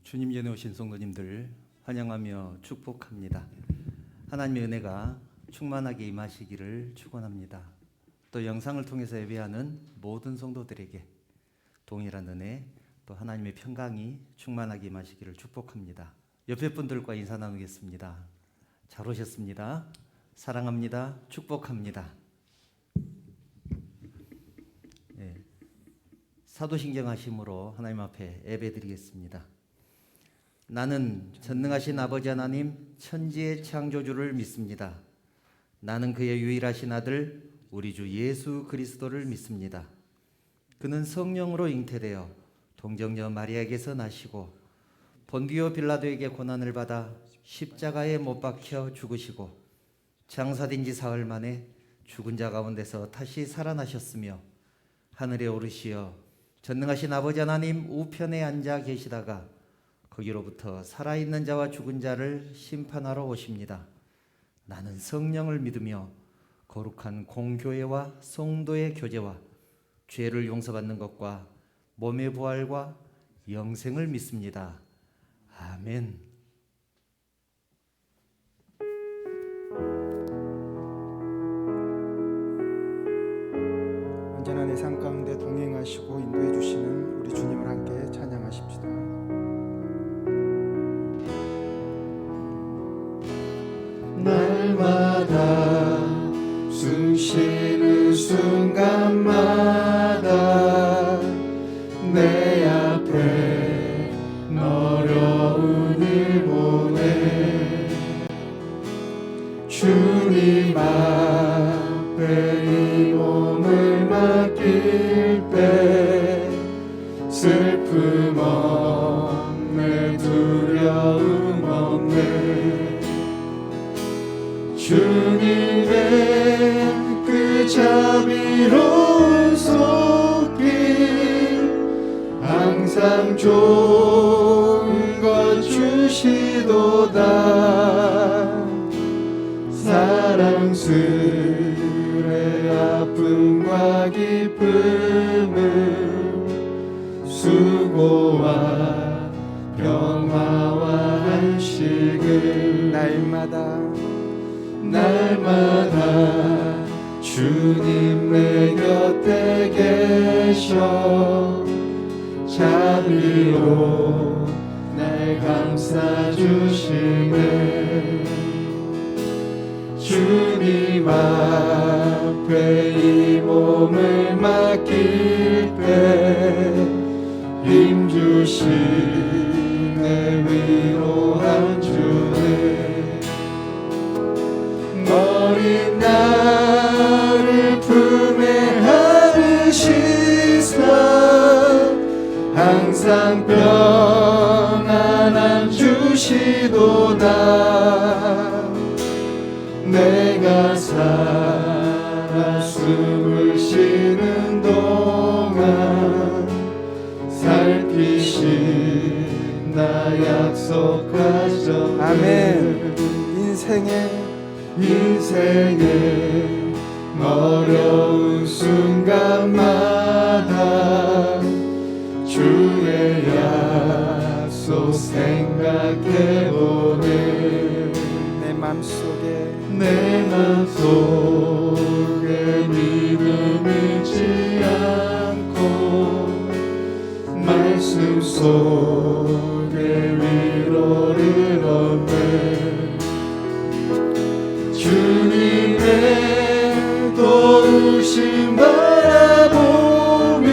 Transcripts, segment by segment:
주님 전에 오신 성도님들 환영하며 축복합니다. 하나님의 은혜가 충만하게 임하시기를 축원합니다. 또 영상을 통해서 예배하는 모든 성도들에게 동일한 은혜, 또 하나님의 평강이 충만하게 임하시기를 축복합니다. 옆에 분들과 인사 나누겠습니다. 잘 오셨습니다. 사랑합니다. 축복합니다. 사도신경하심으로 하나님 앞에 예배드리겠습니다. 나는 전능하신 아버지 하나님 천지의 창조주를 믿습니다. 나는 그의 유일하신 아들 우리 주 예수 그리스도를 믿습니다. 그는 성령으로 잉태되어 동정녀 마리아에게서 나시고 본디오 빌라도에게 고난을 받아 십자가에 못 박혀 죽으시고 장사된 지 사흘 만에 죽은 자 가운데서 다시 살아나셨으며 하늘에 오르시어 전능하신 아버지 하나님 우편에 앉아 계시다가 거기로부터 살아있는 자와 죽은 자를 심판하러 오십니다. 나는 성령을 믿으며 거룩한 공교회와 성도의 교제와 죄를 용서받는 것과 몸의 부활과 영생을 믿습니다. 아멘. 언제나 내 삶 가운데 동행하시고 인도해 주시는 우리 주님을 함께 찬양하십시다. 날마다 숨쉬는 순간마다 내 앞에 어려운 일 보내 주님 앞에 이 몸을 맡길 때 슬픔 없네 두려움 없네 주님의 그 자비로운 손길 항상 좋은 것 주시도다 사랑스레 아픔과 기쁨을 수고와 평화와 안식을 날마다 주님 내 곁에 계셔 자비로 날 감싸주시네 주님 앞에 이 몸을 맡길 때 힘주시네 위로한 주네 어린 나를 품에 안으시사 항상 평안함 주시도다 내가 살아 숨을 쉬는 동안 살피신다 약속하셨네 아멘. 인생의 어려운 순간마다 주의 약속 생각해보네 내 맘속에 믿음 잃지 않고 말씀 속에 위로를 얻네 주님의 도우심 바라보며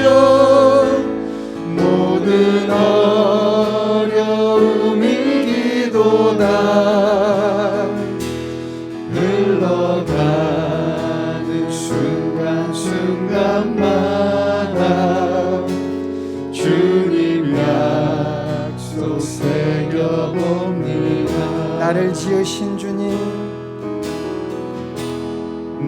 모든 어려움 이기도다 흘러가는 순간순간마다 주님 약속 새겨봅니다 나를 지으신 주님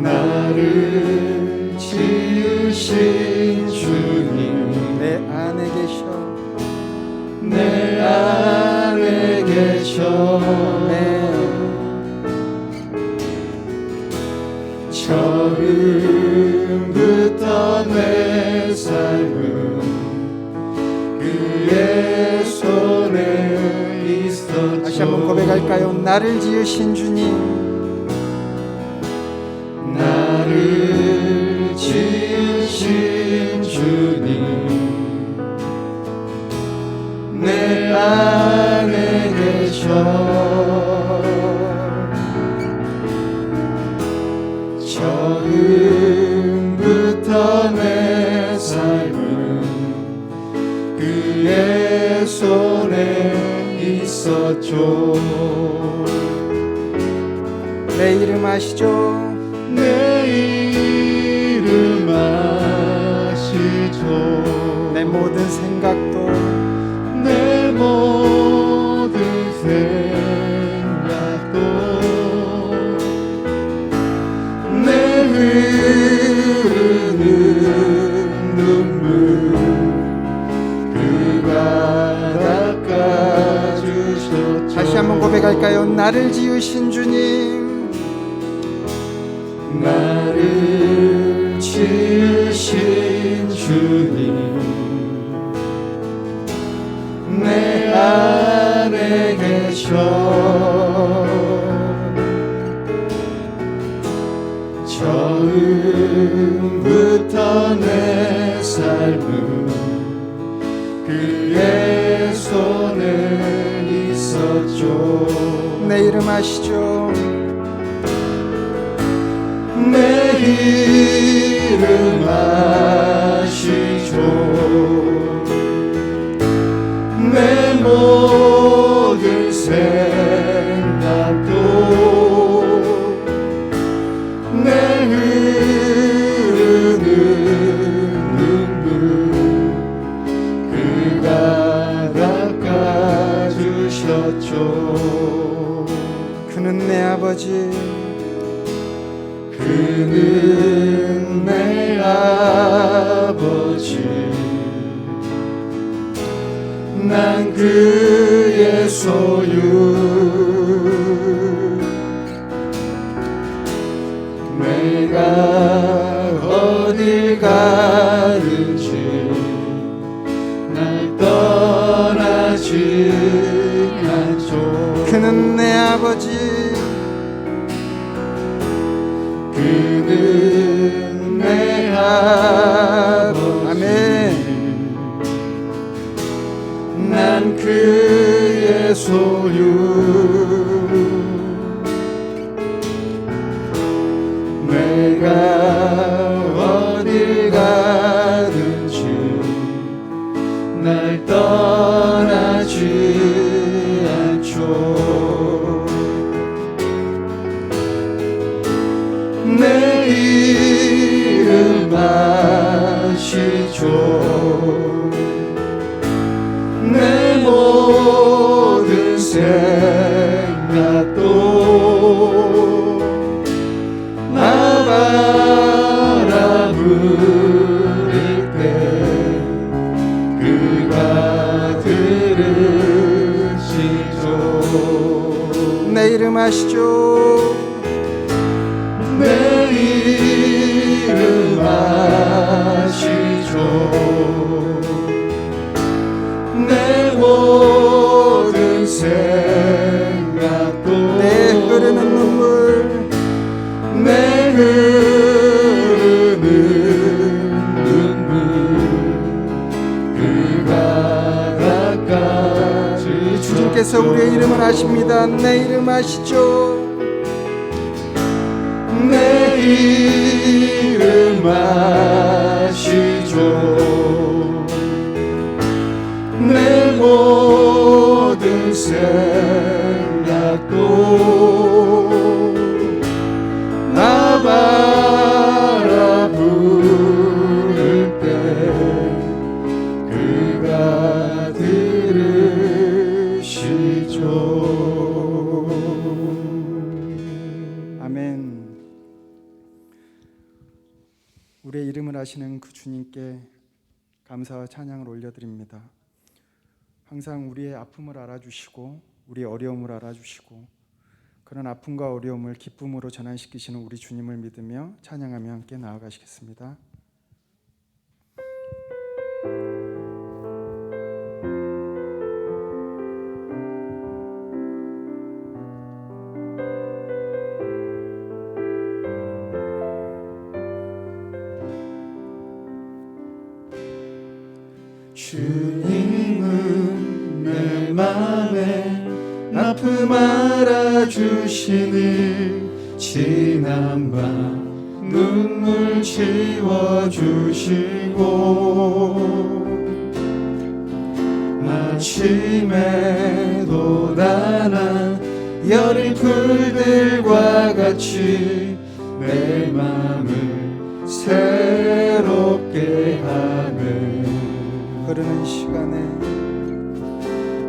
나를 지으신 주님 내 안에 계셔 내 안에 계셔 처음부터 내 삶은 그의 손에 나를 지으신 주님, 나를 지으신 주님, 내 안에 계셔. 처음부터 내 삶은 그의 손에 있었죠. 내 이름 아시죠? 내 이름 아시죠. 내 모든 생각도 내 모든 생각도 내 흐르는 눈물 그가 닦아주셨죠. 다시 한번 고백할까요? 나를 지으신 주님, 나를 지으신 주님, 내 안에 계셔. 처음부터 내 삶은 그의 손에 있었죠. 내 이름 아시죠? 내 이름 아시죠. 내 모든 생각도 내 흐르는 눈물 그가 닦아주셨죠. 그는 내 아버지, 그는 내 아버지, 난 그의 소유. 내가 어딜 가든지 날 떠나지 않죠. 그는 내 아버지, 그는 내 아버지. 아멘. 난 그의 소유. 내가 어딜 가든지 날 떠나지 않죠. 내 이름 아시죠. 내 모든 생각도 나 바라부를 때 그가 들으시죠. 내 이름 아시죠? 내 이름 아시죠. 내 모든 생각도 내 흐르는 눈물, 내 흐르는 눈물 그가 닦아주셨죠. 주님께서 우리의 이름을 아십니다. 내 이름 아시죠? 내 이름 아시죠. 내 모든 생각도 나 바라부를 때 그가 들으시죠. 아멘. 우리의 이름을 아시는 그 주님께 감사와 찬양을 올려드립니다. 항상 우리의 아픔을 알아주시고 우리의 어려움을 알아주시고 그런 아픔과 어려움을 기쁨으로 전환시키시는 우리 주님을 믿으며 찬양하며 함께 나아가시겠습니다. 주님은 내 맘에 아픔 알아주시니 지난 밤 눈물 지워주시고 아침에도 나나 여린 풀들과 같이 내 맘을 새롭게 하네.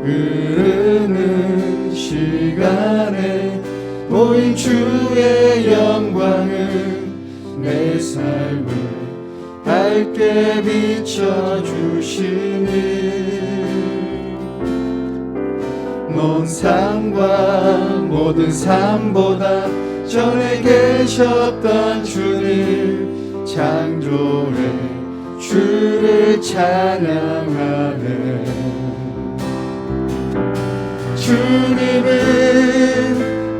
흐르는 시간에 보인 주의 영광은 내 삶을 밝게 비춰주시니 먼 산과 모든 삶보다 전에 계셨던 주님 창조의 주를 찬양하네. 주님은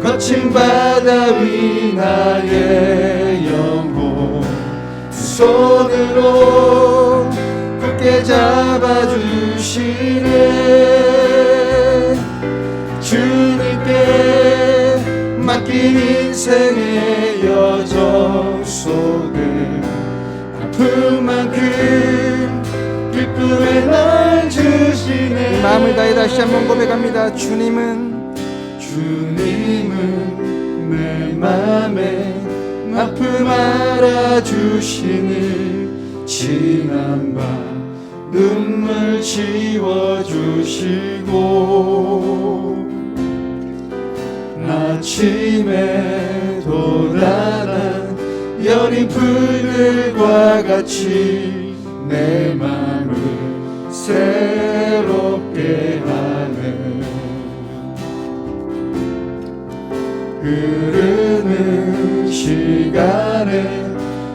거친 바다 위 나의 영혼 두 손으로 굳게 잡아주시네. 주님께 맡긴 인생의 여정 속에 아픈 만큼 기쁨의 날 주시네. 마음을 다해 다시 한번 고백합니다. 주님은 내 맘에 아픔 알아주시니 지난 밤 눈물 지워주시고 아침에도 나는 여린 풀들과 같이 내 맘을 새롭게 하네. 흐르는 시간에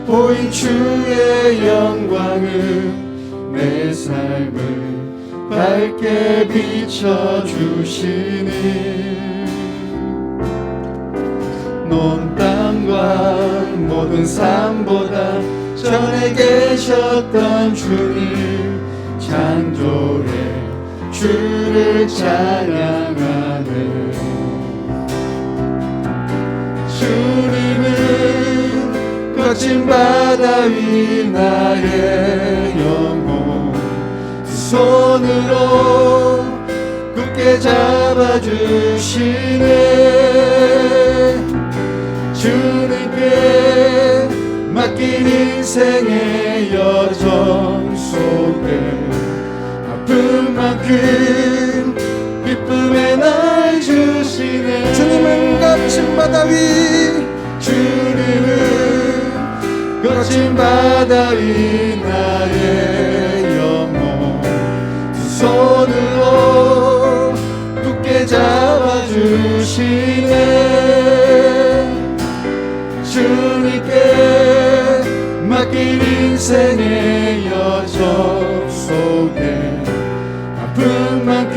보인 주의 영광은 내 삶을 밝게 비춰주시니 논 땅과 모든 삶보다 전에 계셨던 주님 창조의 주를 찬양하네. 주님은 거친 바다 위 나의 영혼 두 손으로 굳게 잡아주시네. 주님께 맡긴 인생의 여정 속에 아픈 만큼 기쁨의 날 주시네. 주님은 거친 바다 위 주님은 거친 바다 위 나의 영혼 두 손으로 굳게 잡아주시네. 주님께 맡긴 인생의 여정 속에 아픈 만큼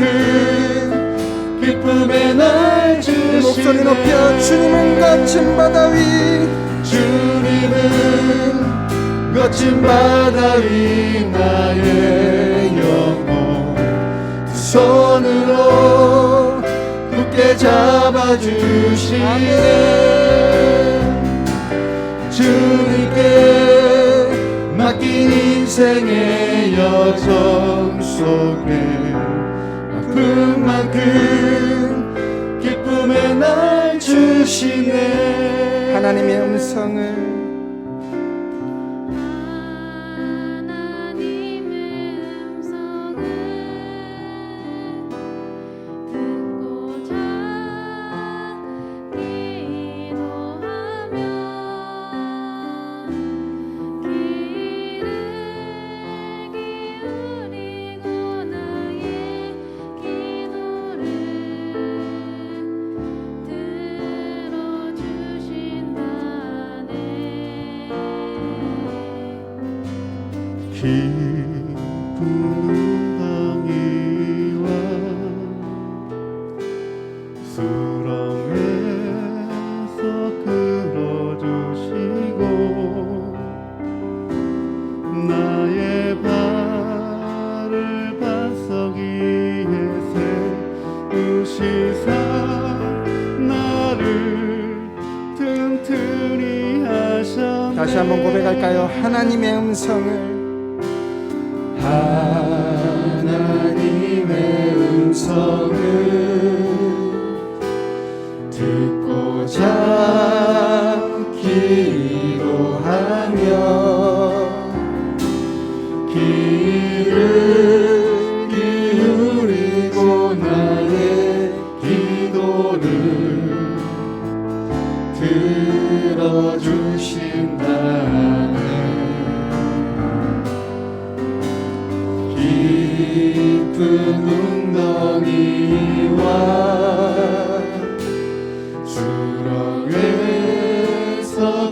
기쁨의 날 주시네. 목소리 높여 주님은 거친 바다 위 주님은 거친 바다 위 나의 영혼 두 손으로 굳게 잡아주시네. 주님께 맡긴 인생의 여정 속에 아픈 만큼 기쁨의 날 주시네. 하나님의 음성을 기쁜 응이와 수렁에서 끌어주시고 나의 발을 할까요? 하나님의 음성을 하나님의 음성을 듣고자 기도하며 귀를 기울이고 나의 기도를 들어주신다네. 깊은 웅덩이와 수렁에서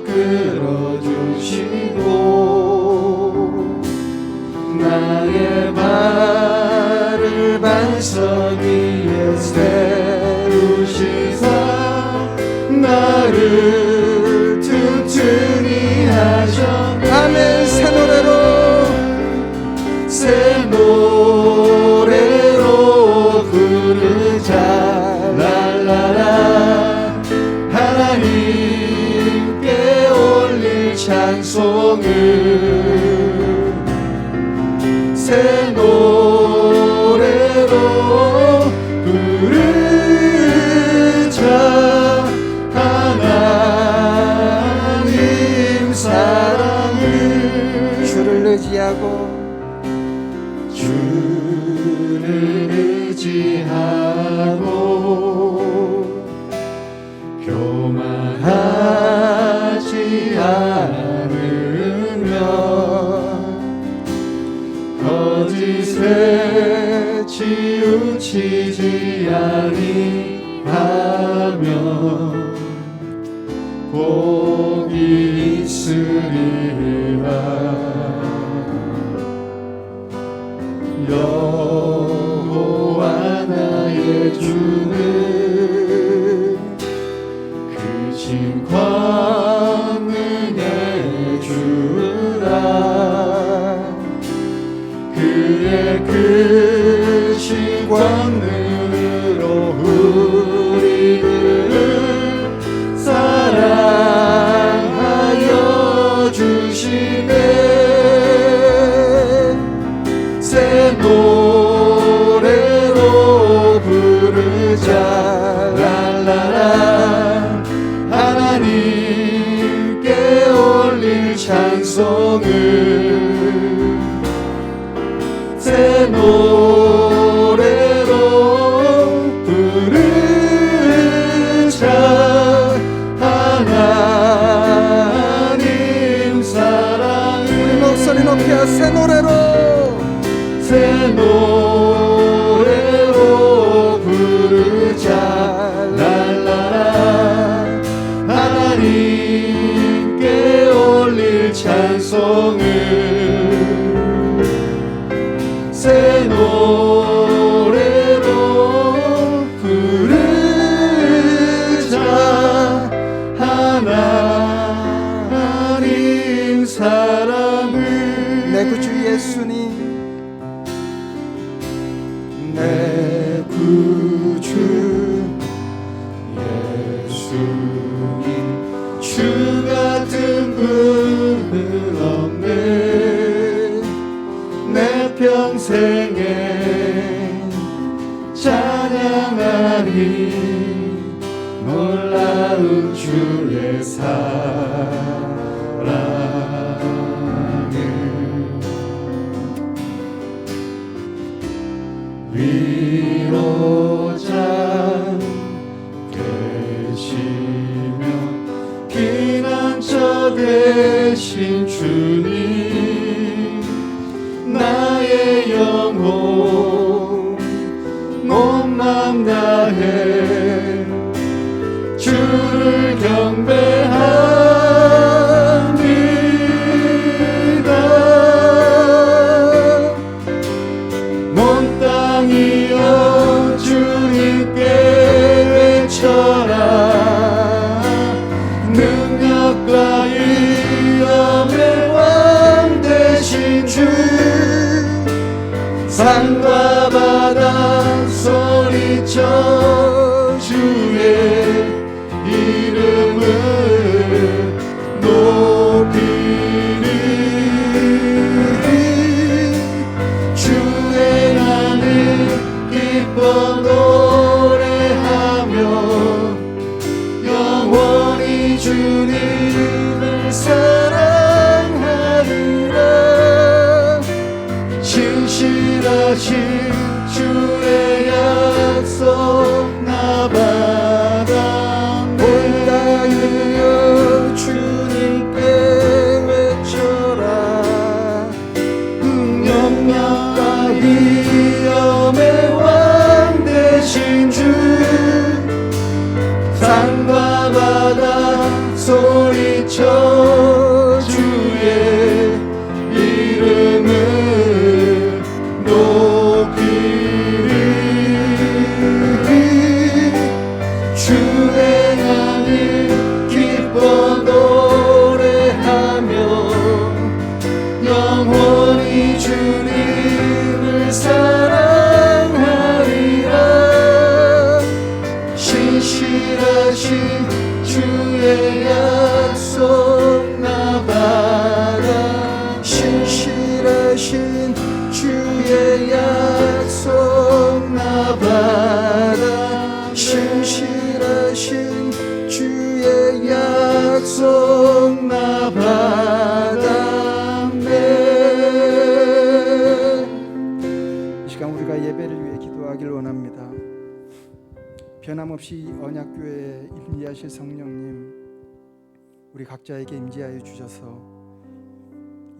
끌어주시고 나의 발을 반석 위에 세우시사 나를 튼튼히 하셔. 아멘. 새 노래로 새 노래로 부르자. 랄라라. 하나님께 올릴 찬송을 새 노래로 부르자. 하나님 사랑을 주를 의지하고 주를 의지하고 교만하지 않으며 거짓에 치우치지 아니하며 복이 있으리라. 여호와 나의 주는 크신 권능의 주라. 그의 크신 권능으로 우리를 사랑하여 주시네. 새 노래로 부르자. 랄라라. 하나님께 올릴 찬송을 새 노래로 부르자. 하나님 사랑을 우리 목소리 높여 새 노래로 새 노래로 부르자. 랄라라. 하나님께 올릴 찬송을 새 노래로 부르자. 하나님 사랑을 내 구주 예수님 내 구주 예수님 주 같은 분은 없네. 내 평생에 찬양하리 놀라운 주의 사랑을. 위로자 되시며 피난처 되신 주님 나의 영혼 몸만 다해 주를 경배합니다. 몸 땅이여 주님께 외쳐라. 능력과 위엄의 왕 되신 주 산과 바다 소리쳐 주의 이름을 높이 번 노래하며 영원히 주님을 사랑하리라. 신실하신 주의 약속 나 받아 온 땅이여 주님께 외쳐라. 능력과 위엄의 왕 되신 주, 산과 바다 소리쳐 주의 이름을 높이리. 주의 하늘 기뻐 노래하며 영원히 주님을 사랑하리라. 신실하신 주의 약속 나 받아 신실하신 주의 약속 나 받아 신실하신 주의 약속 나 받아. 이 시간 우리가 예배를 위해 기도하길 원합니다. 변함없이 언약교회에 임재하실 성령님, 우리 각자에게 임재하여 주셔서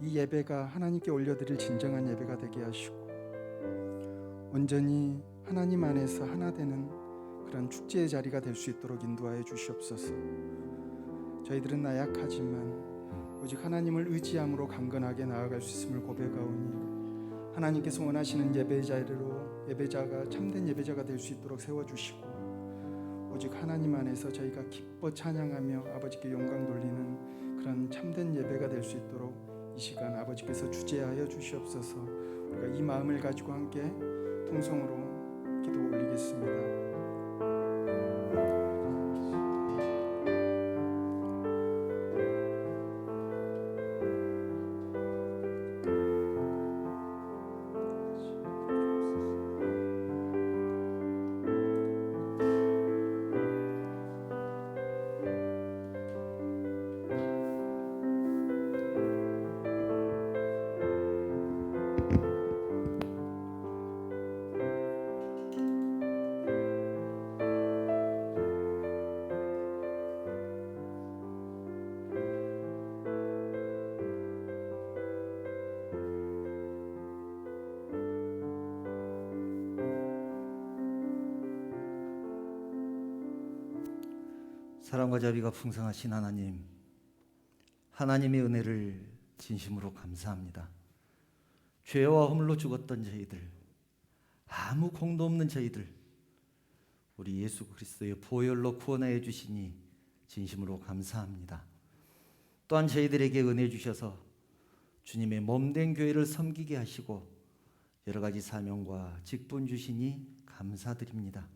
이 예배가 하나님께 올려드릴 진정한 예배가 되게 하시고 온전히 하나님 안에서 하나 되는 그런 축제의 자리가 될 수 있도록 인도하여 주시옵소서. 저희들은 나약하지만 오직 하나님을 의지함으로 강건하게 나아갈 수 있음을 고백하오니 하나님께서 원하시는 예배의 자리로 예배자가 참된 예배자가 될 수 있도록 세워주시고 오직 하나님 안에서 저희가 기뻐 찬양하며 아버지께 영광 돌리는 그런 참된 예배가 될 수 있도록 이 시간 아버지께서 주재하여 주시옵소서. 우리가 이 마음을 가지고 함께 통성으로 기도 올리겠습니다. 사랑과 자비가 풍성하신 하나님, 하나님의 은혜를 진심으로 감사합니다. 죄와 허물로 죽었던 저희들, 아무 공도 없는 저희들, 우리 예수 그리스도의 보혈로 구원하여 주시니 진심으로 감사합니다. 또한 저희들에게 은혜 주셔서 주님의 몸된 교회를 섬기게 하시고 여러 가지 사명과 직분 주시니 감사드립니다.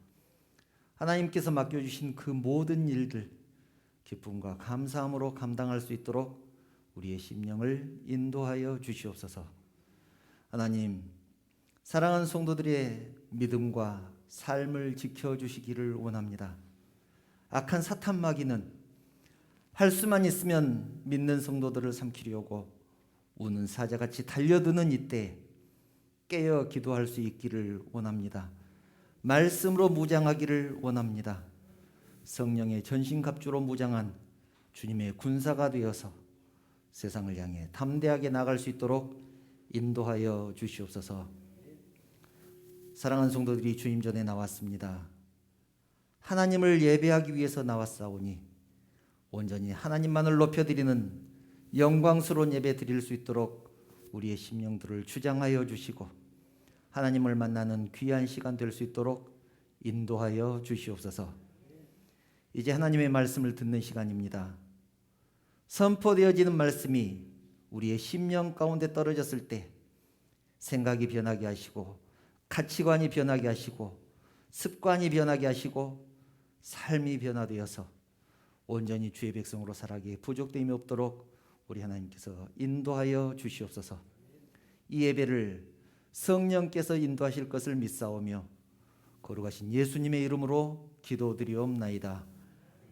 하나님께서 맡겨주신 그 모든 일들 기쁨과 감사함으로 감당할 수 있도록 우리의 심령을 인도하여 주시옵소서. 하나님, 사랑하는 성도들의 믿음과 삶을 지켜주시기를 원합니다. 악한 사탄 마귀는 할 수만 있으면 믿는 성도들을 삼키려고 우는 사자같이 달려드는 이때 깨어 기도할 수 있기를 원합니다. 말씀으로 무장하기를 원합니다. 성령의 전신갑주로 무장한 주님의 군사가 되어서 세상을 향해 담대하게 나갈 수 있도록 인도하여 주시옵소서. 사랑하는 성도들이 주님 전에 나왔습니다. 하나님을 예배하기 위해서 나왔사오니 온전히 하나님만을 높여드리는 영광스러운 예배 드릴 수 있도록 우리의 심령들을 주장하여 주시고 하나님을 만나는 귀한 시간 될 수 있도록 인도하여 주시옵소서. 이제 하나님의 말씀을 듣는 시간입니다. 선포되어지는 말씀이 우리의 심령 가운데 떨어졌을 때 생각이 변하게 하시고 가치관이 변하게 하시고 습관이 변하게 하시고 삶이 변화되어서 온전히 주의 백성으로 살아가기에 부족됨이 없도록 우리 하나님께서 인도하여 주시옵소서. 이 예배를 성령께서 인도하실 것을 믿사오며 거룩하신 예수님의 이름으로 기도드리옵나이다.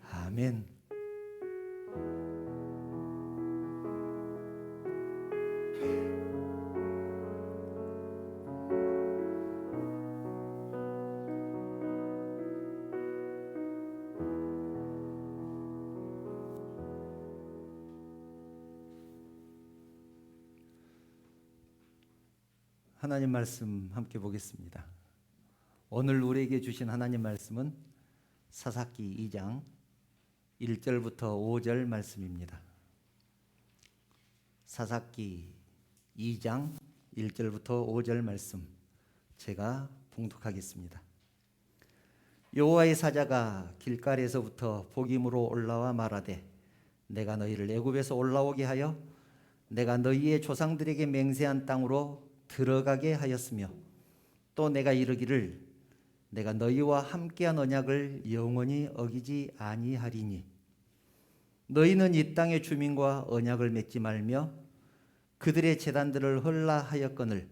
아멘. 하나님 말씀 함께 보겠습니다. 오늘 우리에게 주신 하나님 말씀은 사사기 2장 1절부터 5절 말씀입니다. 사사기 2장 1절부터 5절 말씀 제가 봉독하겠습니다. 여호와의 사자가 길갈에서부터 복임으로 올라와 말하되 내가 너희를 애굽에서 올라오게 하여 내가 너희의 조상들에게 맹세한 땅으로 들어가게 하였으며 또 내가 이르기를 내가 너희와 함께한 언약을 영원히 어기지 아니하리니 너희는 이 땅의 주민과 언약을 맺지 말며 그들의 제단들을 헐라 하였거늘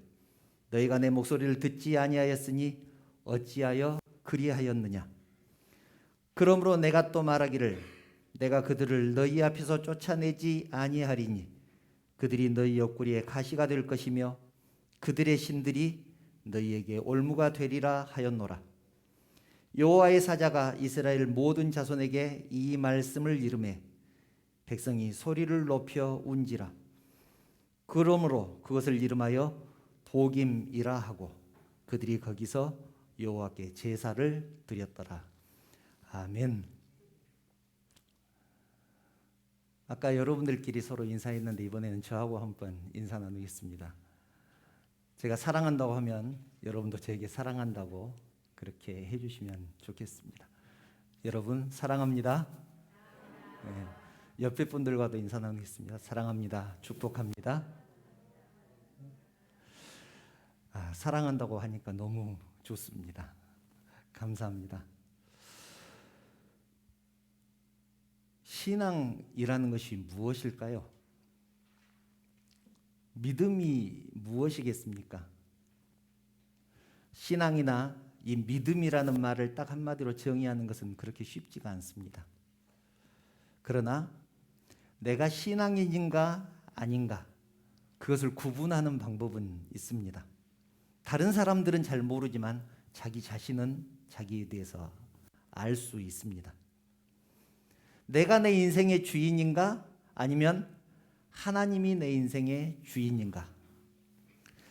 너희가 내 목소리를 듣지 아니하였으니 어찌하여 그리하였느냐. 그러므로 내가 또 말하기를 내가 그들을 너희 앞에서 쫓아내지 아니하리니 그들이 너희 옆구리에 가시가 될 것이며 그들의 신들이 너희에게 올무가 되리라 하였노라. 여호와의 사자가 이스라엘 모든 자손에게 이 말씀을 이르매 백성이 소리를 높여 운지라. 그러므로 그것을 이름하여 복임이라 하고 그들이 거기서 여호와께 제사를 드렸더라. 아멘. 아까 여러분들끼리 서로 인사했는데 이번에는 저하고 한번 인사 나누겠습니다. 제가 사랑한다고 하면 여러분도 저에게 사랑한다고 그렇게 해주시면 좋겠습니다. 여러분 사랑합니다. 네. 옆에 분들과도 인사 나누겠습니다. 사랑합니다. 축복합니다. 사랑한다고 하니까 너무 좋습니다. 감사합니다. 신앙이라는 것이 무엇일까요? 믿음이 무엇이겠습니까? 신앙이나 이 믿음이라는 말을 딱 한마디로 정의하는 것은 그렇게 쉽지가 않습니다. 그러나 내가 신앙인인가 아닌가 그것을 구분하는 방법은 있습니다. 다른 사람들은 잘 모르지만 자기 자신은 자기에 대해서 알 수 있습니다. 내가 내 인생의 주인인가 아니면 하나님이 내 인생의 주인인가?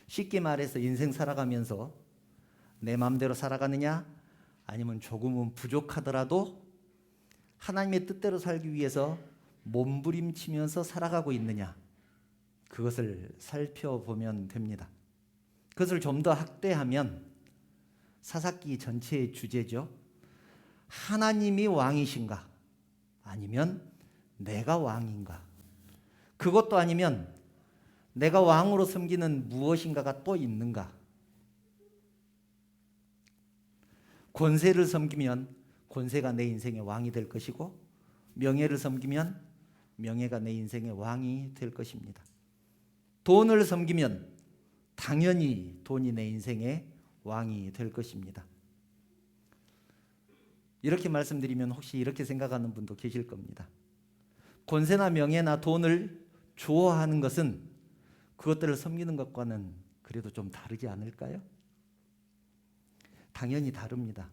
쉽게 말해서 인생 살아가면서 내 마음대로 살아가느냐 아니면 조금은 부족하더라도 하나님의 뜻대로 살기 위해서 몸부림치면서 살아가고 있느냐 그것을 살펴보면 됩니다. 그것을 좀 더 확대하면 사사기 전체의 주제죠. 하나님이 왕이신가 아니면 내가 왕인가? 그것도 아니면 내가 왕으로 섬기는 무엇인가가 또 있는가? 권세를 섬기면 권세가 내 인생의 왕이 될 것이고 명예를 섬기면 명예가 내 인생의 왕이 될 것입니다. 돈을 섬기면 당연히 돈이 내 인생의 왕이 될 것입니다. 이렇게 말씀드리면 혹시 이렇게 생각하는 분도 계실 겁니다. 권세나 명예나 돈을 좋아하는 것은 그것들을 섬기는 것과는 그래도 좀 다르지 않을까요? 당연히 다릅니다.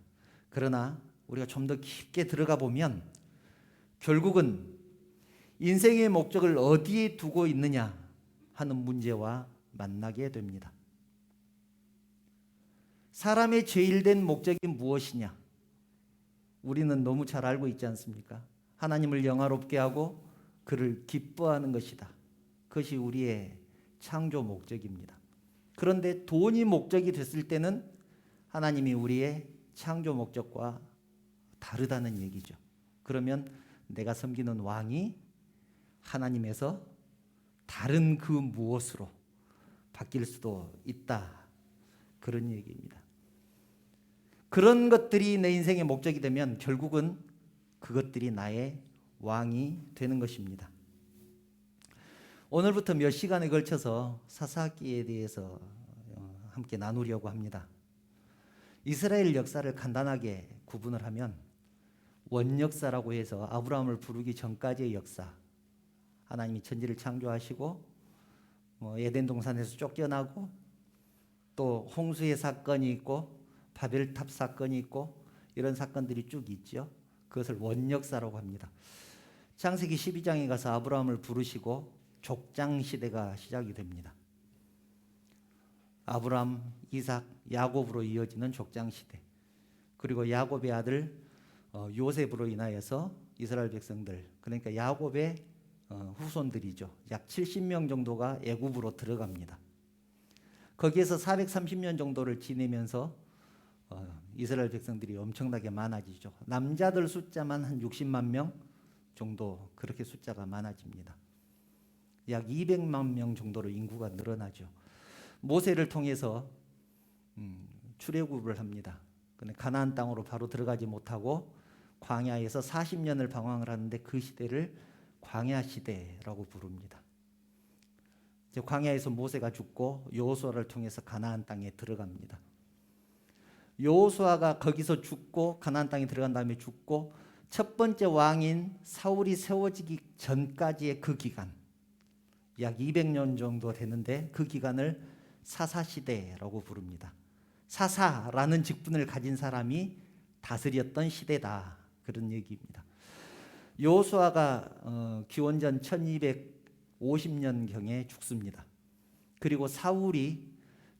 그러나 우리가 좀 더 깊게 들어가 보면 결국은 인생의 목적을 어디에 두고 있느냐 하는 문제와 만나게 됩니다. 사람의 제일된 목적이 무엇이냐? 우리는 너무 잘 알고 있지 않습니까? 하나님을 영화롭게 하고 그를 기뻐하는 것이다. 그것이 우리의 창조 목적입니다. 그런데 돈이 목적이 됐을 때는 하나님이 우리의 창조 목적과 다르다는 얘기죠. 그러면 내가 섬기는 왕이 하나님에서 다른 그 무엇으로 바뀔 수도 있다. 그런 얘기입니다. 그런 것들이 내 인생의 목적이 되면 결국은 그것들이 나의 왕이 되는 것입니다. 오늘부터 몇 시간에 걸쳐서 사사기에 대해서 함께 나누려고 합니다. 이스라엘 역사를 간단하게 구분을 하면 원역사라고 해서 아브라함을 부르기 전까지의 역사, 하나님이 천지를 창조하시고 에덴 동산에서 쫓겨나고 또 홍수의 사건이 있고 바벨탑 사건이 있고 이런 사건들이 쭉 있죠. 그것을 원역사라고 합니다. 창세기 12장에 가서 아브라함을 부르시고 족장 시대가 시작이 됩니다. 아브라함, 이삭, 야곱으로 이어지는 족장 시대. 그리고 야곱의 아들 요셉으로 인하여서 이스라엘 백성들, 그러니까 야곱의 후손들이죠. 약 70명 정도가 애굽으로 들어갑니다. 거기에서 430년 정도를 지내면서 이스라엘 백성들이 엄청나게 많아지죠. 남자들 숫자만 한 60만 명 정도, 그렇게 숫자가 많아집니다. 약 200만 명 정도로 인구가 늘어나죠. 모세를 통해서 출애굽을 합니다. 근데 가나안 땅으로 바로 들어가지 못하고 광야에서 40년을 방황을 하는데 그 시대를 광야 시대라고 부릅니다. 이제 광야에서 모세가 죽고 여호수아를 통해서 가나안 땅에 들어갑니다. 여호수아가 거기서 죽고 가나안 땅에 들어간 다음에 죽고 첫 번째 왕인 사울이 세워지기 전까지의 그 기간, 약 200년 정도 되는데 그 기간을 사사시대라고 부릅니다. 사사라는 직분을 가진 사람이 다스렸던 시대다, 그런 얘기입니다. 여호수아가 기원전 1250년경에 죽습니다. 그리고 사울이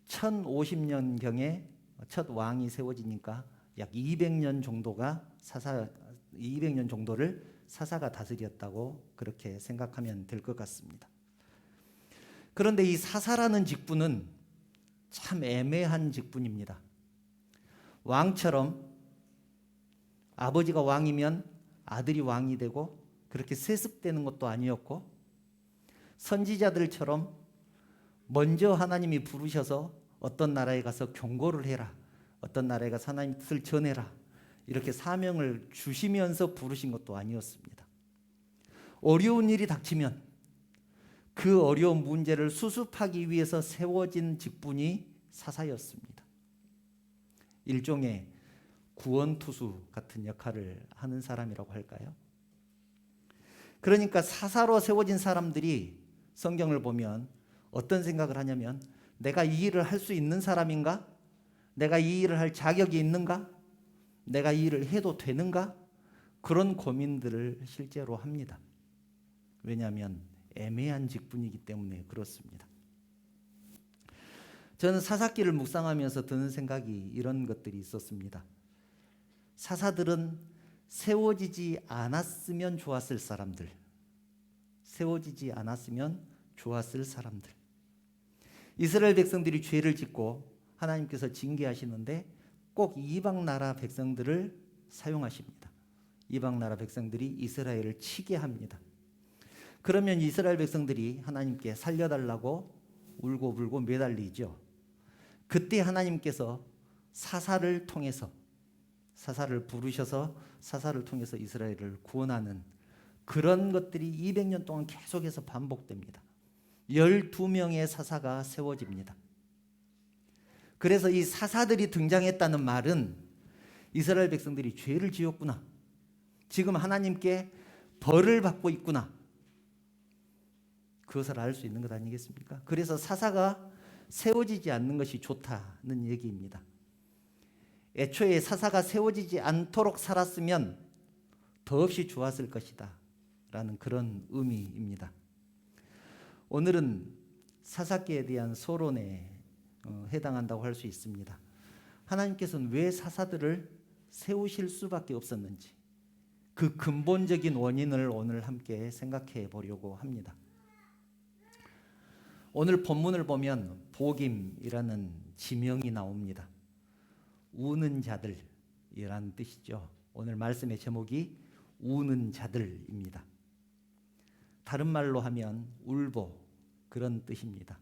1050년경에 첫 왕이 세워지니까 약 200년 정도를 사사가 다스렸다고 그렇게 생각하면 될 것 같습니다. 그런데 이 사사라는 직분은 참 애매한 직분입니다. 왕처럼 아버지가 왕이면 아들이 왕이 되고 그렇게 세습되는 것도 아니었고, 선지자들처럼 먼저 하나님이 부르셔서 어떤 나라에 가서 경고를 해라, 어떤 나라에 가서 하나님 뜻을 전해라, 이렇게 사명을 주시면서 부르신 것도 아니었습니다. 어려운 일이 닥치면 그 어려운 문제를 수습하기 위해서 세워진 직분이 사사였습니다. 일종의 구원투수 같은 역할을 하는 사람이라고 할까요? 그러니까 사사로 세워진 사람들이 성경을 보면 어떤 생각을 하냐면, 내가 이 일을 할 수 있는 사람인가? 내가 이 일을 할 자격이 있는가? 내가 이 일을 해도 되는가? 그런 고민들을 실제로 합니다. 왜냐하면 애매한 직분이기 때문에 그렇습니다. 저는 사사기를 묵상하면서 드는 생각이 이런 것들이 있었습니다. 사사들은 세워지지 않았으면 좋았을 사람들, 세워지지 않았으면 좋았을 사람들. 이스라엘 백성들이 죄를 짓고 하나님께서 징계하시는데 꼭 이방 나라 백성들을 사용하십니다. 이방 나라 백성들이 이스라엘을 치게 합니다. 그러면 이스라엘 백성들이 하나님께 살려달라고 울고불고 매달리죠. 그때 하나님께서 사사를 통해서, 사사를 부르셔서 사사를 통해서 이스라엘을 구원하는 그런 것들이 200년 동안 계속해서 반복됩니다. 12명의 사사가 세워집니다. 그래서 이 사사들이 등장했다는 말은 이스라엘 백성들이 죄를 지었구나, 지금 하나님께 벌을 받고 있구나, 그것을 알 수 있는 것 아니겠습니까? 그래서 사사가 세워지지 않는 것이 좋다는 얘기입니다. 애초에 사사가 세워지지 않도록 살았으면 더없이 좋았을 것이다 라는 그런 의미입니다. 오늘은 사사기에 대한 소론에 해당한다고 할 수 있습니다. 하나님께서는 왜 사사들을 세우실 수밖에 없었는지, 그 근본적인 원인을 오늘 함께 생각해 보려고 합니다. 오늘 본문을 보면 복임이라는 지명이 나옵니다. 우는 자들이라는 뜻이죠. 오늘 말씀의 제목이 우는 자들입니다. 다른 말로 하면 울보, 그런 뜻입니다.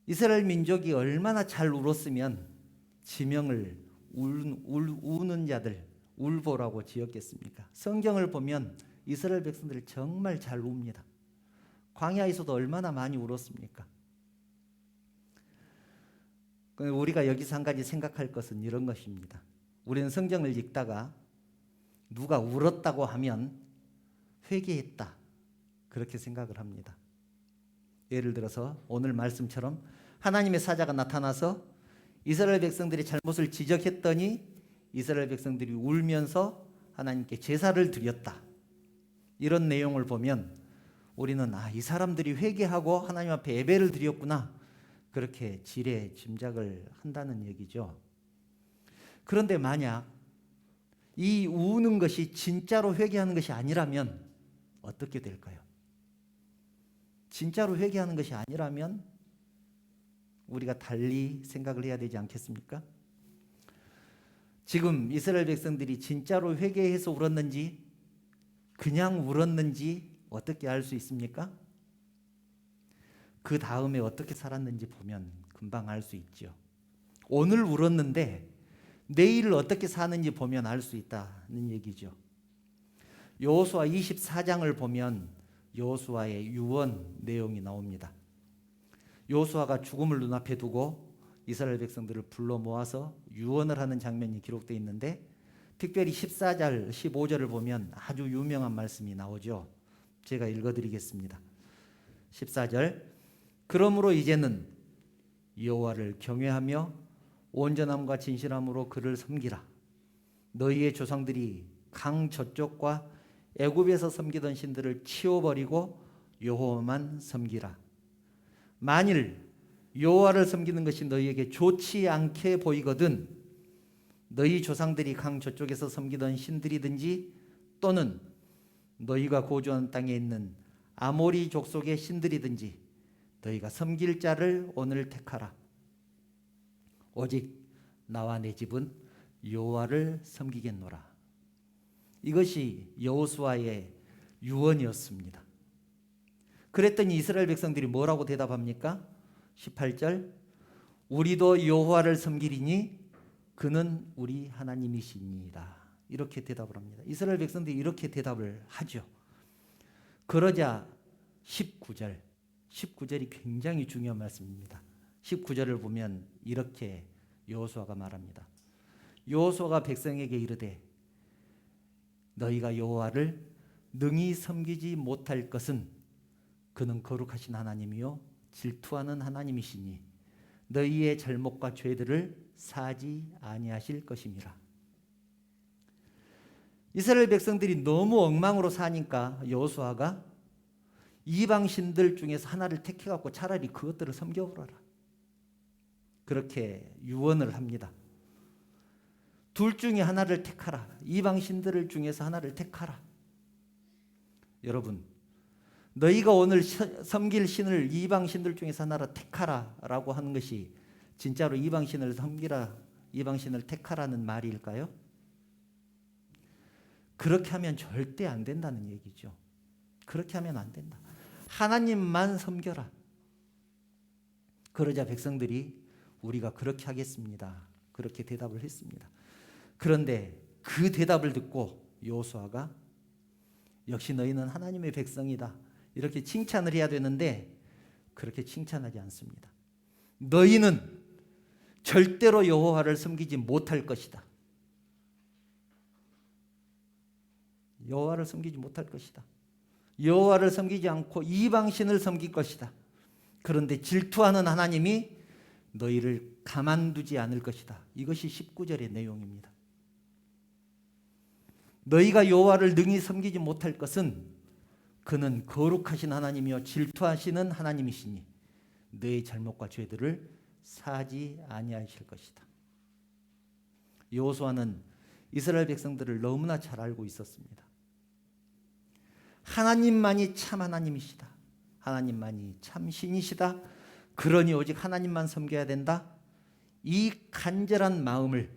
이스라엘 민족이 얼마나 잘 울었으면 지명을 우는 자들, 울보라고 지었겠습니까? 성경을 보면 이스라엘 백성들 정말 잘 웁니다. 광야에서도 얼마나 많이 울었습니까? 우리가 여기서 한 가지 생각할 것은 이런 것입니다. 우리는 성경을 읽다가 누가 울었다고 하면 회개했다, 그렇게 생각을 합니다. 예를 들어서 오늘 말씀처럼 하나님의 사자가 나타나서 이스라엘 백성들이 잘못을 지적했더니 이스라엘 백성들이 울면서 하나님께 제사를 드렸다, 이런 내용을 보면 우리는 이 사람들이 회개하고 하나님 앞에 예배를 드렸구나, 그렇게 지레 짐작을 한다는 얘기죠. 그런데 만약 이 우는 것이 진짜로 회개하는 것이 아니라면 어떻게 될까요? 진짜로 회개하는 것이 아니라면 우리가 달리 생각을 해야 되지 않겠습니까? 지금 이스라엘 백성들이 진짜로 회개해서 울었는지 그냥 울었는지 어떻게 알 수 있습니까? 그 다음에 어떻게 살았는지 보면 금방 알 수 있죠. 오늘 울었는데 내일 어떻게 사는지 보면 알 수 있다는 얘기죠. 여호수아 24장을 보면 여호수아의 유언 내용이 나옵니다. 여호수아가 죽음을 눈앞에 두고 이스라엘 백성들을 불러 모아서 유언을 하는 장면이 기록되어 있는데, 특별히 14절, 15절을 보면 아주 유명한 말씀이 나오죠. 제가 읽어드리겠습니다. 14절, 그러므로 이제는 여호와를 경외하며 온전함과 진실함으로 그를 섬기라. 너희의 조상들이 강 저쪽과 애굽에서 섬기던 신들을 치워버리고 여호와만 섬기라. 만일 여호와를 섬기는 것이 너희에게 좋지 않게 보이거든 너희 조상들이 강 저쪽에서 섬기던 신들이든지 또는 너희가 거주하는 땅에 있는 아모리 족속의 신들이든지 너희가 섬길 자를 오늘 택하라. 오직 나와 내 집은 여호와를 섬기겠노라. 이것이 여호수아의 유언이었습니다. 그랬더니 이스라엘 백성들이 뭐라고 대답합니까? 18절, 우리도 여호와를 섬기리니 그는 우리 하나님이시니이다, 이렇게 대답을 합니다. 이스라엘 백성들이 이렇게 대답을 하죠. 그러자 19절이 굉장히 중요한 말씀입니다. 19절을 보면 이렇게 여호수아가 말합니다. 여호수아가 백성에게 이르되 너희가 여호와를 능히 섬기지 못할 것은 그는 거룩하신 하나님이요 질투하는 하나님이시니 너희의 잘못과 죄들을 사지 아니하실 것임이라. 이스라엘 백성들이 너무 엉망으로 사니까 여호수아가 이방 신들 중에서 하나를 택해 갖고 차라리 그것들을 섬겨보라, 그렇게 유언을 합니다. 둘 중에 하나를 택하라. 이방 신들을 중에서 하나를 택하라. 여러분, 너희가 오늘 섬길 신을 이방 신들 중에서 하나를 택하라라고 하는 것이 진짜로 이방 신을 섬기라, 이방 신을 택하라는 말일까요? 그렇게 하면 절대 안 된다는 얘기죠. 그렇게 하면 안 된다. 하나님만 섬겨라. 그러자 백성들이 우리가 그렇게 하겠습니다, 그렇게 대답을 했습니다. 그런데 그 대답을 듣고 여호수아가 역시 너희는 하나님의 백성이다, 이렇게 칭찬을 해야 되는데 그렇게 칭찬하지 않습니다. 너희는 절대로 여호와를 섬기지 못할 것이다. 여호와를 섬기지 못할 것이다. 여호와를 섬기지 않고 이방신을 섬길 것이다. 그런데 질투하는 하나님이 너희를 가만두지 않을 것이다. 이것이 19절의 내용입니다. 너희가 여호와를 능히 섬기지 못할 것은 그는 거룩하신 하나님이요 질투하시는 하나님이시니 너의 잘못과 죄들을 사지 아니하실 것이다. 여호수아는 이스라엘 백성들을 너무나 잘 알고 있었습니다. 하나님만이 참 하나님이시다. 하나님만이 참 신이시다. 그러니 오직 하나님만 섬겨야 된다. 이 간절한 마음을,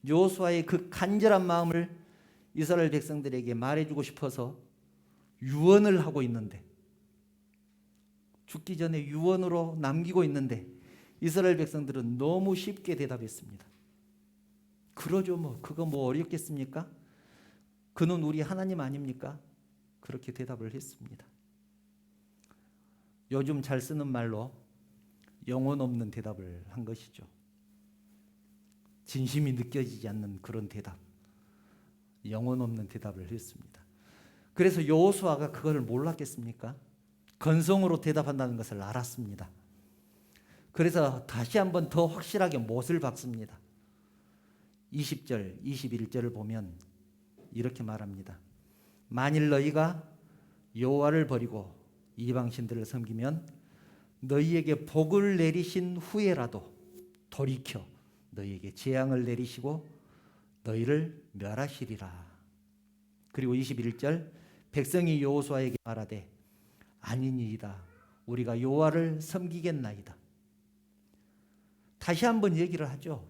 여호수아의 그 간절한 마음을 이스라엘 백성들에게 말해주고 싶어서 유언을 하고 있는데, 죽기 전에 유언으로 남기고 있는데 이스라엘 백성들은 너무 쉽게 대답했습니다. 그러죠, 뭐 그거 뭐 어렵겠습니까? 그는 우리 하나님 아닙니까? 그렇게 대답을 했습니다. 요즘 잘 쓰는 말로 영혼 없는 대답을 한 것이죠. 진심이 느껴지지 않는 그런 대답, 영혼 없는 대답을 했습니다. 그래서 여호수아가 그걸 몰랐겠습니까? 건성으로 대답한다는 것을 알았습니다. 그래서 다시 한번 더 확실하게 못을 박습니다. 20절, 21절을 보면 이렇게 말합니다. 만일 너희가 여호와를 버리고 이방신들을 섬기면 너희에게 복을 내리신 후에라도 돌이켜 너희에게 재앙을 내리시고 너희를 멸하시리라. 그리고 21절, 백성이 여호수아에게 말하되 아니니이다. 우리가 여호와를 섬기겠나이다. 다시 한번 얘기를 하죠.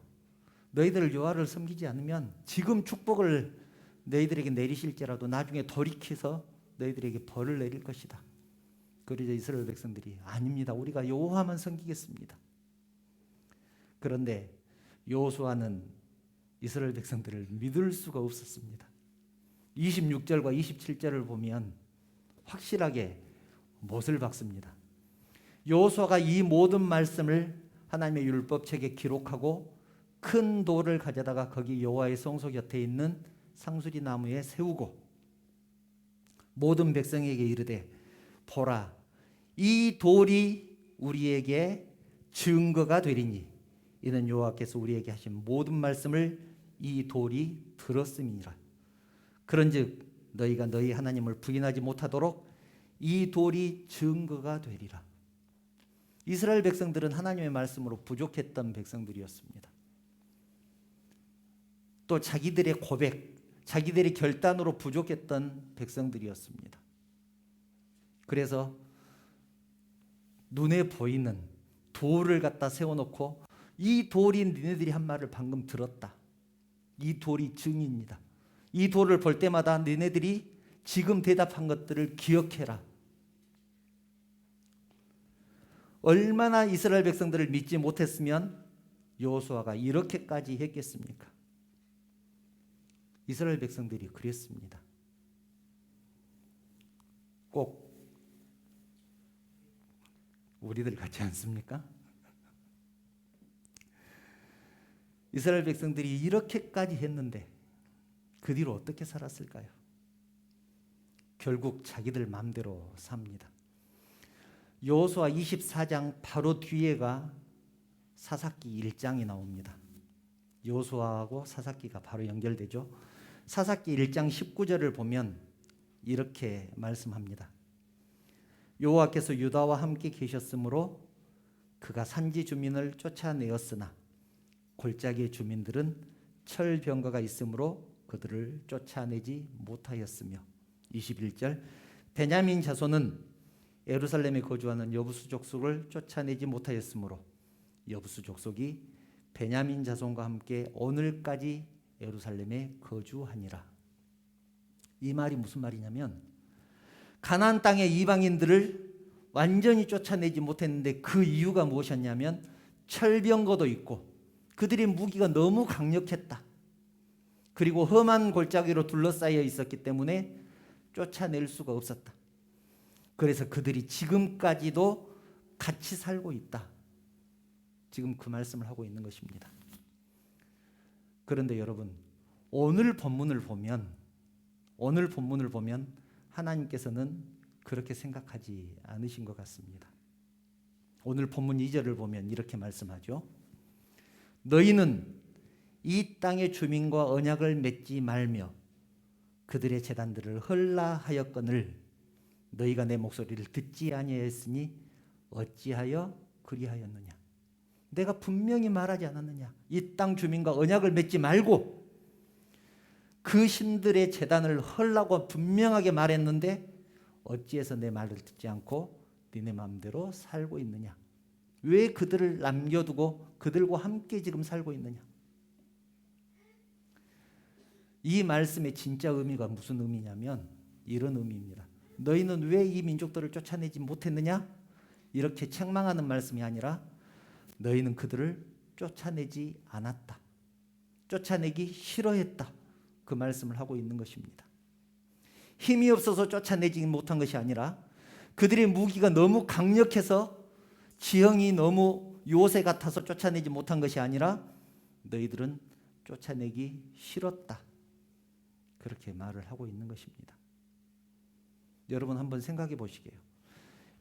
너희들 여호와를 섬기지 않으면 지금 축복을 너희들에게 내리실지라도 나중에 돌이켜서 너희들에게 벌을 내릴 것이다. 그러자 이스라엘 백성들이 아닙니다. 우리가 여호와만 섬기겠습니다. 그런데 여호수아는 이스라엘 백성들을 믿을 수가 없었습니다. 26절과 27절을 보면 확실하게 못을 박습니다. 여호수아가 이 모든 말씀을 하나님의 율법책에 기록하고 큰 돌을 가져다가 거기 여호와의 성소 곁에 있는 상수리 나무에 세우고 모든 백성에게 이르되 보라, 이 돌이 우리에게 증거가 되리니 이는 여호와께서 우리에게 하신 모든 말씀을 이 돌이 들었음이니라. 그런즉 너희가 너희 하나님을 부인하지 못하도록 이 돌이 증거가 되리라. 이스라엘 백성들은 하나님의 말씀으로 부족했던 백성들이었습니다. 또 자기들의 고백, 자기들의 결단으로 부족했던 백성들이었습니다. 그래서 눈에 보이는 돌을 갖다 세워놓고 이 돌이 너희들이 한 말을 방금 들었다. 이 돌이 증인이다. 이 돌을 볼 때마다 너희들이 지금 대답한 것들을 기억해라. 얼마나 이스라엘 백성들을 믿지 못했으면 여호수아가 이렇게까지 했겠습니까? 이스라엘 백성들이 그랬습니다. 꼭 우리들 같지 않습니까? 이스라엘 백성들이 이렇게까지 했는데 그 뒤로 어떻게 살았을까요? 결국 자기들 마음대로 삽니다. 여호수아 24장 바로 뒤에가 사사기 1장이 나옵니다. 여호수아하고 사사기가 바로 연결되죠. 사사기 1장 19절을 보면 이렇게 말씀합니다. 여호와께서 유다와 함께 계셨으므로 그가 산지 주민을 쫓아내었으나 골짜기의 주민들은 철병거가 있으므로 그들을 쫓아내지 못하였으며 21절 베냐민 자손은 예루살렘에 거주하는 여부수 족속을 쫓아내지 못하였으므로 여부수 족속이 베냐민 자손과 함께 오늘까지 예루살렘에 거주하니라. 이 말이 무슨 말이냐면 가나안 땅의 이방인들을 완전히 쫓아내지 못했는데 그 이유가 무엇이었냐면 철병거도 있고 그들의 무기가 너무 강력했다. 그리고 험한 골짜기로 둘러싸여 있었기 때문에 쫓아낼 수가 없었다. 그래서 그들이 지금까지도 같이 살고 있다. 지금 그 말씀을 하고 있는 것입니다. 그런데 여러분, 오늘 본문을 보면 하나님께서는 그렇게 생각하지 않으신 것 같습니다. 오늘 본문 2절을 보면 이렇게 말씀하죠. 너희는 이 땅의 주민과 언약을 맺지 말며 그들의 제단들을 헐라하였거늘 너희가 내 목소리를 듣지 아니하였으니 어찌하여 그리하였느냐. 내가 분명히 말하지 않았느냐. 이 땅 주민과 언약을 맺지 말고 그 신들의 제단을 헐라고 분명하게 말했는데 어찌해서 내 말을 듣지 않고 니네 마음대로 살고 있느냐. 왜 그들을 남겨두고 그들과 함께 지금 살고 있느냐. 이 말씀의 진짜 의미가 무슨 의미냐면 이런 의미입니다. 너희는 왜 이 민족들을 쫓아내지 못했느냐? 이렇게 책망하는 말씀이 아니라 너희는 그들을 쫓아내지 않았다. 쫓아내기 싫어했다. 그 말씀을 하고 있는 것입니다. 힘이 없어서 쫓아내지 못한 것이 아니라 그들의 무기가 너무 강력해서 지형이 너무 요새 같아서 쫓아내지 못한 것이 아니라 너희들은 쫓아내기 싫었다. 그렇게 말을 하고 있는 것입니다. 여러분 한번 생각해 보시게요.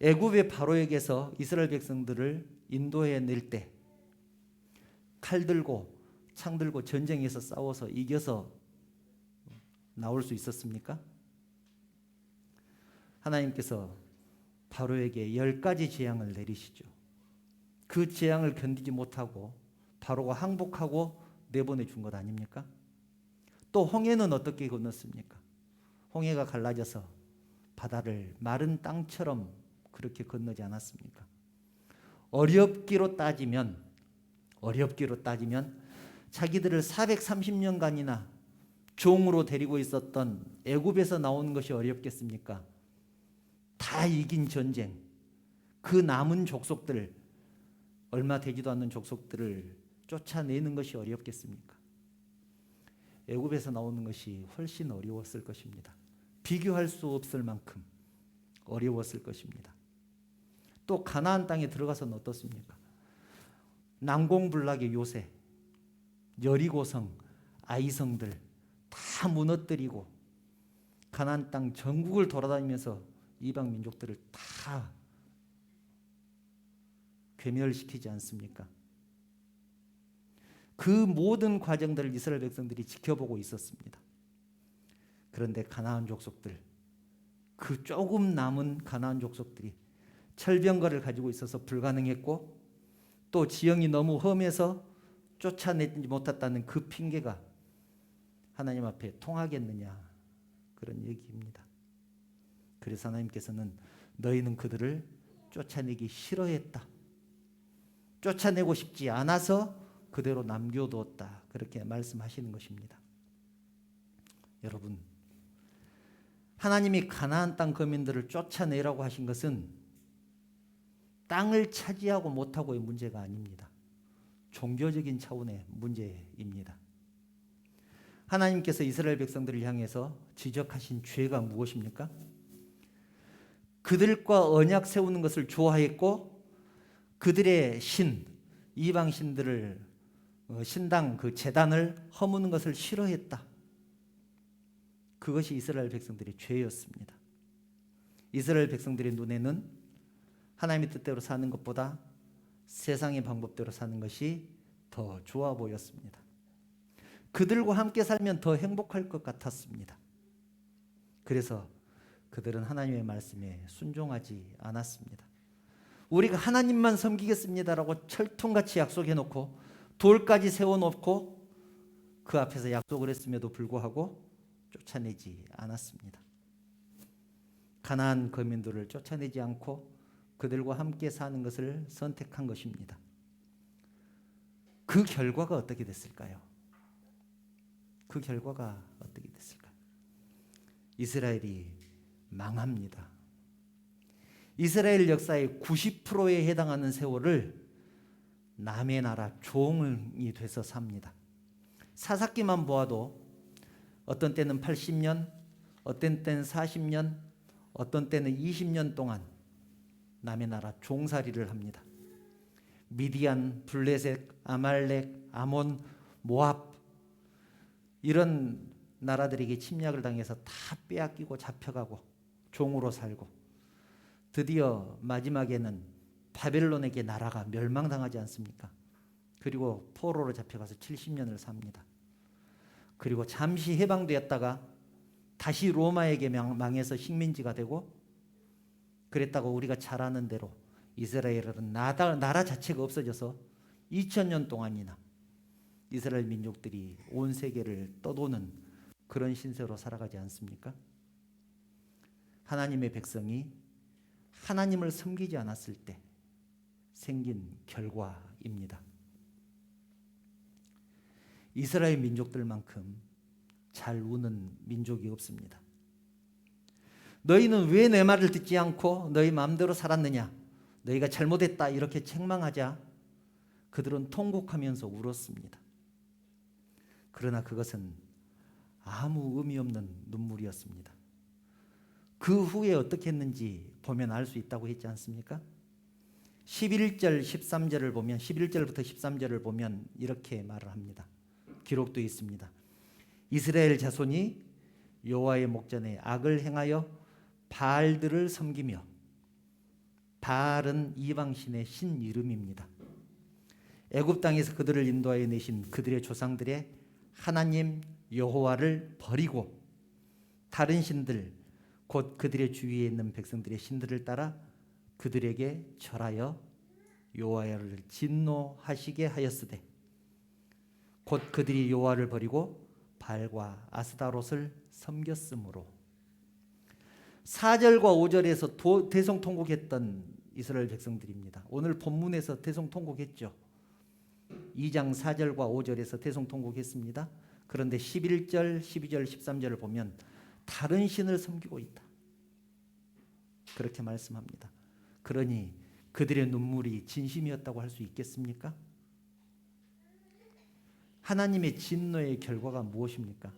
애굽의 바로에게서 이스라엘 백성들을 인도해 낼 때 칼 들고 창 들고 전쟁에서 싸워서 이겨서 나올 수 있었습니까? 하나님께서 바로에게 10가지 재앙을 내리시죠. 그 재앙을 견디지 못하고 바로가 항복하고 내보내 준 것 아닙니까? 또 홍해는 어떻게 건넜습니까? 홍해가 갈라져서 바다를 마른 땅처럼 그렇게 건너지 않았습니까? 어렵기로 따지면 자기들을 430년간이나 종으로 데리고 있었던 애굽에서 나오는 것이 어렵겠습니까? 다 이긴 전쟁, 그 남은 족속들, 얼마 되지도 않는 족속들을 쫓아내는 것이 어렵겠습니까? 애굽에서 나오는 것이 훨씬 어려웠을 것입니다. 비교할 수 없을 만큼 어려웠을 것입니다. 또 가나안 땅에 들어가서는 어떻습니까? 난공불락의 요새, 여리고성, 아이성들 다 무너뜨리고 가나안 땅 전국을 돌아다니면서 이방 민족들을 다 괴멸시키지 않습니까? 그 모든 과정들을 이스라엘 백성들이 지켜보고 있었습니다. 그런데 가나안 족속들, 그 조금 남은 가나안 족속들이 철병거를 가지고 있어서 불가능했고 또 지형이 너무 험해서 쫓아내지 못했다는 그 핑계가 하나님 앞에 통하겠느냐, 그런 얘기입니다. 그래서 하나님께서는 너희는 그들을 쫓아내기 싫어했다, 쫓아내고 싶지 않아서 그대로 남겨두었다, 그렇게 말씀하시는 것입니다. 여러분, 하나님이 가나안 땅 거민들을 쫓아내라고 하신 것은 땅을 차지하고 못하고의 문제가 아닙니다. 종교적인 차원의 문제입니다. 하나님께서 이스라엘 백성들을 향해서 지적하신 죄가 무엇입니까? 그들과 언약 세우는 것을 좋아했고 그들의 신, 이방 신들을 신당 그 제단을 허무는 것을 싫어했다. 그것이 이스라엘 백성들의 죄였습니다. 이스라엘 백성들의 눈에는 하나님의 뜻대로 사는 것보다 세상의 방법대로 사는 것이 더 좋아 보였습니다. 그들과 함께 살면 더 행복할 것 같았습니다. 그래서 그들은 하나님의 말씀에 순종하지 않았습니다. 우리가 하나님만 섬기겠습니다라고 철통같이 약속해놓고 돌까지 세워놓고 그 앞에서 약속을 했음에도 불구하고 쫓아내지 않았습니다. 가나안 거민들을 쫓아내지 않고 그들과 함께 사는 것을 선택한 것입니다. 그 결과가 어떻게 됐을까요? 그 결과가 어떻게 됐을까요? 이스라엘이 망합니다. 이스라엘 역사의 90%에 해당하는 세월을 남의 나라 종이 돼서 삽니다. 사사기만 보아도 어떤 때는 80년, 어떤 때는 40년, 어떤 때는 20년 동안 남의 나라 종살이를 합니다. 미디안, 블레셋, 아말렉, 아몬, 모압 이런 나라들에게 침략을 당해서 다 빼앗기고 잡혀가고 종으로 살고 드디어 마지막에는 바벨론에게 나라가 멸망당하지 않습니까? 그리고 포로로 잡혀가서 70년을 삽니다. 그리고 잠시 해방되었다가 다시 로마에게 망해서 식민지가 되고 그랬다고 우리가 잘 아는 대로 이스라엘은 나라 자체가 없어져서 2000년 동안이나 이스라엘 민족들이 온 세계를 떠도는 그런 신세로 살아가지 않습니까? 하나님의 백성이 하나님을 섬기지 않았을 때 생긴 결과입니다. 이스라엘 민족들만큼 잘 우는 민족이 없습니다. 너희는 왜 내 말을 듣지 않고 너희 마음대로 살았느냐? 너희가 잘못했다 이렇게 책망하자 그들은 통곡하면서 울었습니다. 그러나 그것은 아무 의미 없는 눈물이었습니다. 그 후에 어떻게 했는지 보면 알 수 있다고 했지 않습니까? 11절 13절을 보면 11절부터 13절을 보면 이렇게 말을 합니다. 기록되어 있습니다. 이스라엘 자손이 여호와의 목전에 악을 행하여 바알들을 섬기며, 바알은 이방신의 신 이름입니다. 애굽 땅에서 그들을 인도하여 내신 그들의 조상들의 하나님 여호와를 버리고 다른 신들, 곧 그들의 주위에 있는 백성들의 신들을 따라 그들에게 절하여 여호와를 진노하시게 하였으되, 곧 그들이 여호와를 버리고 바알과 아스다롯을 섬겼으므로. 4절과 5절에서 대성통곡했던 이스라엘 백성들입니다. 오늘 본문에서 대성통곡했죠. 2장 4절과 5절에서 대성통곡했습니다. 그런데 11절, 12절, 13절을 보면 다른 신을 섬기고 있다, 그렇게 말씀합니다. 그러니 그들의 눈물이 진심이었다고 할 수 있겠습니까? 하나님의 진노의 결과가 무엇입니까?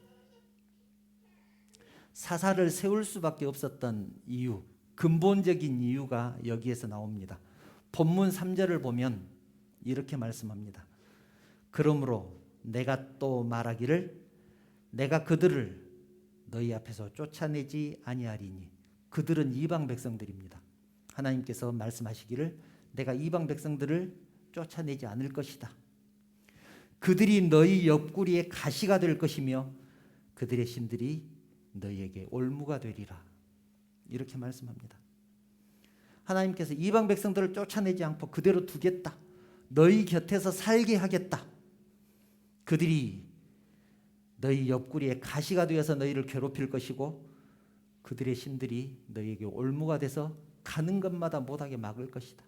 사사를 세울 수밖에 없었던 이유, 근본적인 이유가 여기에서 나옵니다. 본문 3절을 보면 이렇게 말씀합니다. 그러므로 내가 또 말하기를 내가 그들을 너희 앞에서 쫓아내지 아니하리니. 그들은 이방 백성들입니다. 하나님께서 말씀하시기를 내가 이방 백성들을 쫓아내지 않을 것이다. 그들이 너희 옆구리에 가시가 될 것이며 그들의 신들이 너희에게 올무가 되리라. 이렇게 말씀합니다. 하나님께서 이방 백성들을 쫓아내지 않고 그대로 두겠다. 너희 곁에서 살게 하겠다. 그들이 너희 옆구리에 가시가 되어서 너희를 괴롭힐 것이고 그들의 신들이 너희에게 올무가 돼서 가는 것마다 못하게 막을 것이다.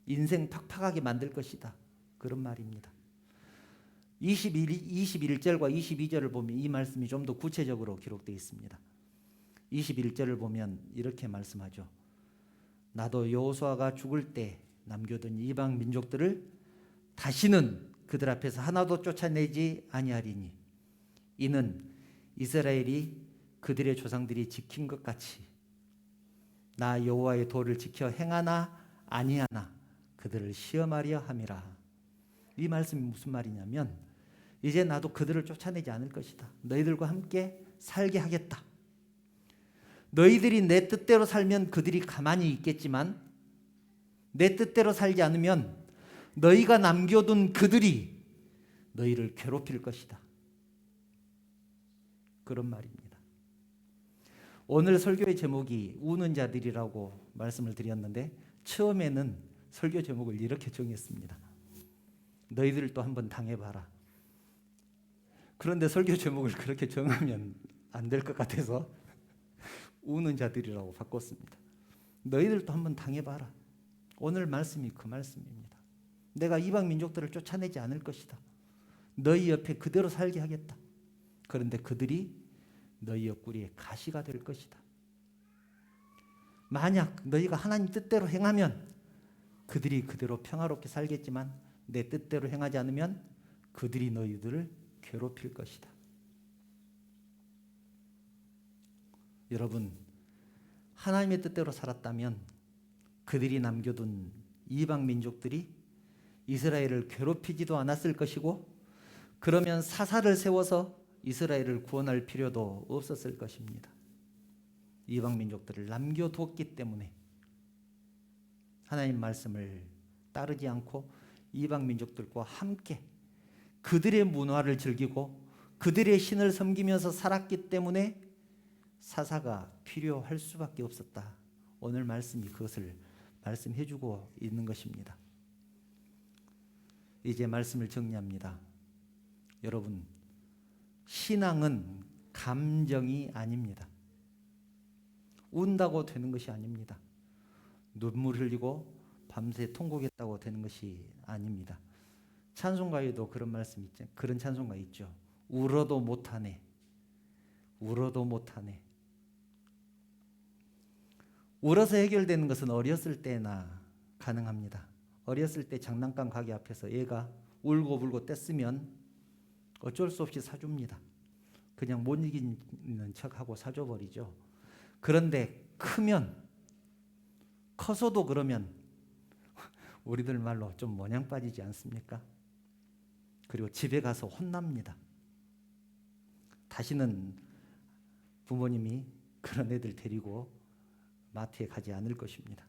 인생 팍팍하게 만들 것이다. 그런 말입니다. 21절과 22절을 보면 이 말씀이 좀 더 구체적으로 기록되어 있습니다. 21절을 보면 이렇게 말씀하죠. 나도 여호수아가 죽을 때 남겨둔 이방 민족들을 다시는 그들 앞에서 하나도 쫓아내지 아니하리니 이는 이스라엘이 그들의 조상들이 지킨 것 같이 나 여호와의 도를 지켜 행하나 아니하나 그들을 시험하려 함이라. 이 말씀이 무슨 말이냐면 이제 나도 그들을 쫓아내지 않을 것이다. 너희들과 함께 살게 하겠다. 너희들이 내 뜻대로 살면 그들이 가만히 있겠지만 내 뜻대로 살지 않으면 너희가 남겨둔 그들이 너희를 괴롭힐 것이다. 그런 말입니다. 오늘 설교의 제목이 우는 자들이라고 말씀을 드렸는데 처음에는 설교 제목을 이렇게 정했습니다. 너희들도 한번 당해봐라. 그런데 설교 제목을 그렇게 정하면 안 될 것 같아서 우는 자들이라고 바꿨습니다. 너희들도 한번 당해봐라. 오늘 말씀이 그 말씀입니다. 내가 이방 민족들을 쫓아내지 않을 것이다. 너희 옆에 그대로 살게 하겠다. 그런데 그들이 너희 옆구리에 가시가 될 것이다. 만약 너희가 하나님 뜻대로 행하면 그들이 그대로 평화롭게 살겠지만 내 뜻대로 행하지 않으면 그들이 너희들을 괴롭힐 것이다. 여러분, 하나님의 뜻대로 살았다면 그들이 남겨둔 이방 민족들이 이스라엘을 괴롭히지도 않았을 것이고 그러면 사사를 세워서 이스라엘을 구원할 필요도 없었을 것입니다. 이방 민족들을 남겨두었기 때문에 하나님 말씀을 따르지 않고 이방 민족들과 함께 그들의 문화를 즐기고 그들의 신을 섬기면서 살았기 때문에 사사가 필요할 수밖에 없었다. 오늘 말씀이 그것을 말씀해주고 있는 것입니다. 이제 말씀을 정리합니다. 여러분, 신앙은 감정이 아닙니다. 운다고 되는 것이 아닙니다. 눈물 흘리고 밤새 통곡했다고 되는 것이 아닙니다. 찬송가에도 그런 말씀 있죠. 그런 찬송가 있죠. 울어도 못하네. 울어도 못하네. 울어서 해결되는 것은 어렸을 때나 가능합니다. 어렸을 때 장난감 가게 앞에서 애가 울고 불고 뗐으면 어쩔 수 없이 사줍니다. 그냥 못 이기는 척하고 사줘버리죠. 그런데 크면, 커서도 그러면 우리들 말로 좀 모냥 빠지지 않습니까? 그리고 집에 가서 혼납니다. 다시는 부모님이 그런 애들 데리고 마트에 가지 않을 것입니다.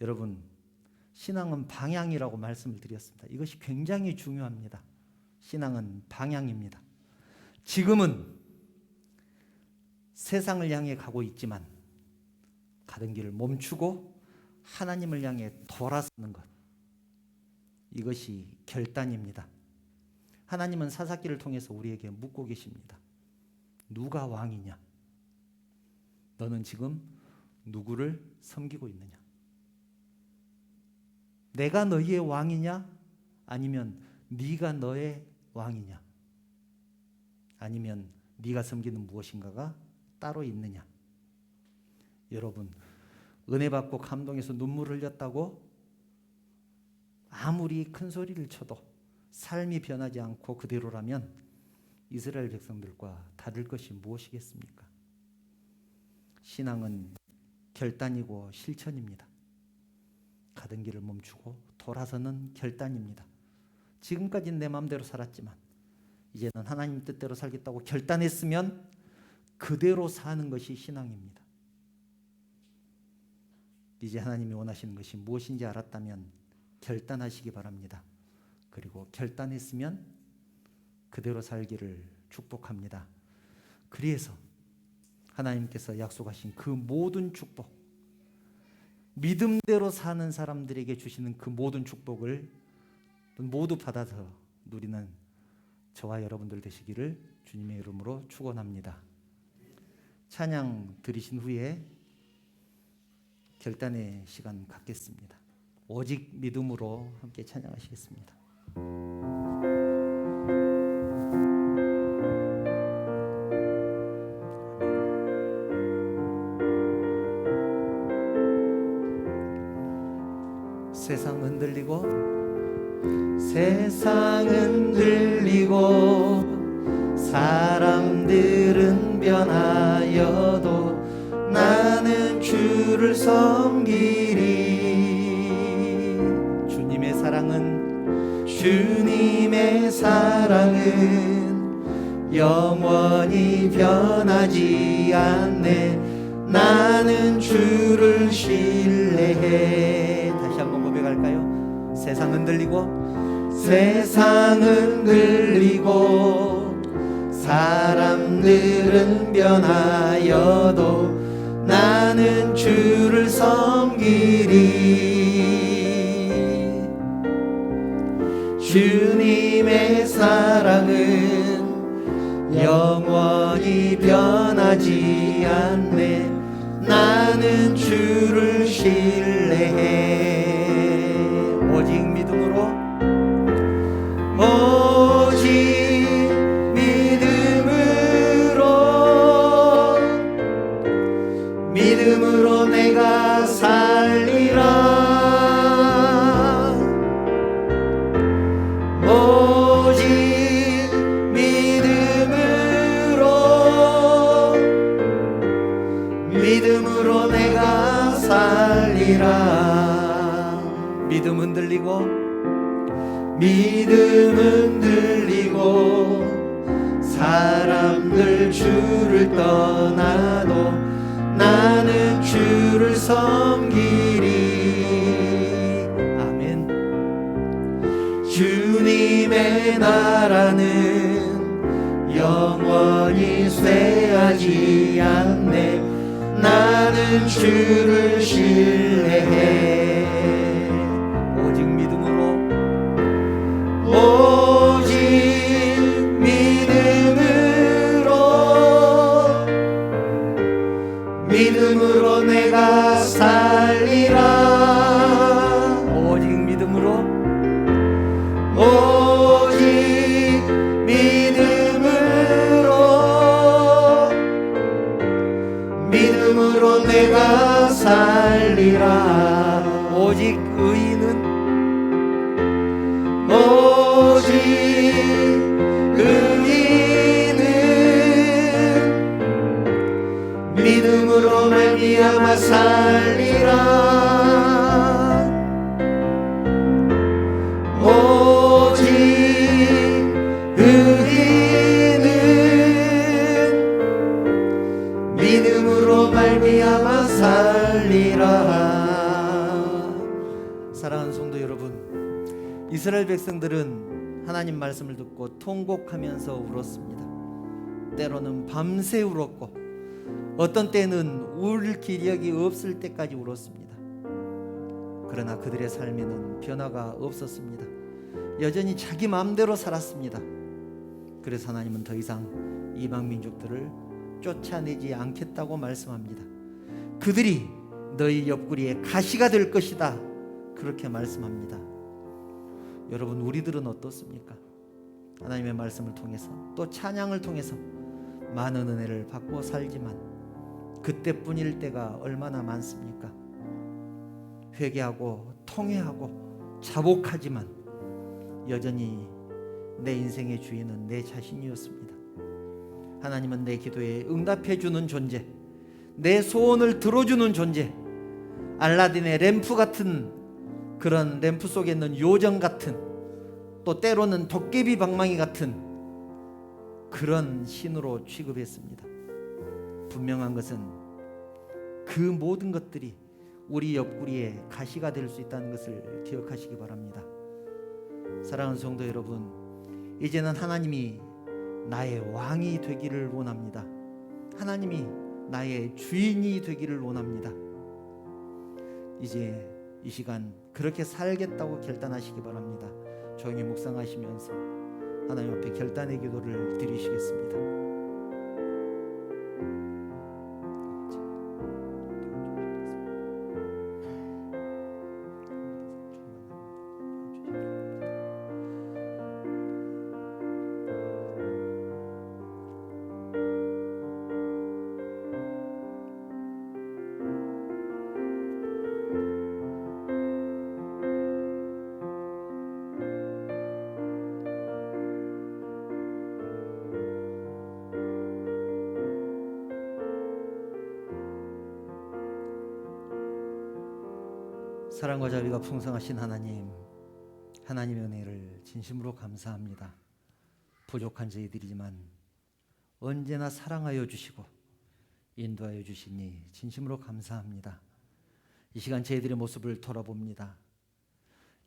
여러분, 신앙은 방향이라고 말씀을 드렸습니다. 이것이 굉장히 중요합니다. 신앙은 방향입니다. 지금은 세상을 향해 가고 있지만 가던 길을 멈추고 하나님을 향해 돌아서는 것, 이것이 결단입니다. 하나님은 사사기를 통해서 우리에게 묻고 계십니다. 누가 왕이냐? 너는 지금 누구를 섬기고 있느냐? 내가 너희의 왕이냐? 아니면 네가 너의 왕이냐? 아니면 네가 섬기는 무엇인가가 따로 있느냐? 여러분, 은혜 받고 감동해서 눈물을 흘렸다고 아무리 큰 소리를 쳐도 삶이 변하지 않고 그대로라면 이스라엘 백성들과 다를 것이 무엇이겠습니까? 신앙은 결단이고 실천입니다. 가던 길을 멈추고 돌아서는 결단입니다. 지금까지는 내 마음대로 살았지만 이제는 하나님 뜻대로 살겠다고 결단했으면 그대로 사는 것이 신앙입니다. 이제 하나님이 원하시는 것이 무엇인지 알았다면 결단하시기 바랍니다. 그리고 결단했으면 그대로 살기를 축복합니다. 그래서 하나님께서 약속하신 그 모든 축복, 믿음대로 사는 사람들에게 주시는 그 모든 축복을 모두 받아서 누리는 저와 여러분들 되시기를 주님의 이름으로 축원합니다. 찬양 드리신 후에 결단의 시간 갖겠습니다. 오직 믿음으로 함께 찬양하시겠습니다. 세상 흔들리고 사람들은 변하여도 나는 주를 섬기리. 주님의 사랑은 영원히 변하지 않네. 나는 주를 신뢰해. 다시 한번 고백할까요? 세상 흔들리고 사람들은 변하여도 나는 주를 섬기리. 주님의 사랑은 영원히 변하지 않네. 나는 주를 신뢰해. 오직 믿음으로 내가 살리라. 믿음으로 내가 살리라. 믿음 흔들리고 사람들 주를 떠나도 나는 주를 섬기리. 아멘. 주님의 나라는 영원히 쇠하지 않네. 나는 주를 신뢰해. 오직 믿음으로 내가 살리라. 오직 믿음으로 내가 살리라. 오직 의인은 믿음으로 말미암아 살리라. 오직 이스라엘 백성들은 하나님 말씀을 듣고 통곡하면서 울었습니다. 때로는 밤새 울었고 어떤 때는 울 기력이 없을 때까지 울었습니다. 그러나 그들의 삶에는 변화가 없었습니다. 여전히 자기 마음대로 살았습니다. 그래서 하나님은 더 이상 이방 민족들을 쫓아내지 않겠다고 말씀합니다. 그들이 너희 옆구리에 가시가 될 것이다, 그렇게 말씀합니다. 여러분, 우리들은 어떻습니까? 하나님의 말씀을 통해서 또 찬양을 통해서 많은 은혜를 받고 살지만 그때뿐일 때가 얼마나 많습니까? 회개하고 통회하고 자복하지만 여전히 내 인생의 주인은 내 자신이었습니다. 하나님은 내 기도에 응답해 주는 존재, 내 소원을 들어주는 존재, 알라딘의 램프 같은, 그런 램프 속에 있는 요정 같은, 또 때로는 도깨비 방망이 같은 그런 신으로 취급했습니다. 분명한 것은 그 모든 것들이 우리 옆구리에 가시가 될 수 있다는 것을 기억하시기 바랍니다. 사랑하는 성도 여러분, 이제는 하나님이 나의 왕이 되기를 원합니다. 하나님이 나의 주인이 되기를 원합니다. 이제 이 시간 그렇게 살겠다고 결단하시기 바랍니다. 조용히 묵상하시면서 하나님 앞에 결단의 기도를 드리시겠습니다. 사랑과 자비가 풍성하신 하나님, 하나님의 은혜를 진심으로 감사합니다. 부족한 저희들이지만 언제나 사랑하여 주시고 인도하여 주시니 진심으로 감사합니다. 이 시간 저희들의 모습을 돌아봅니다.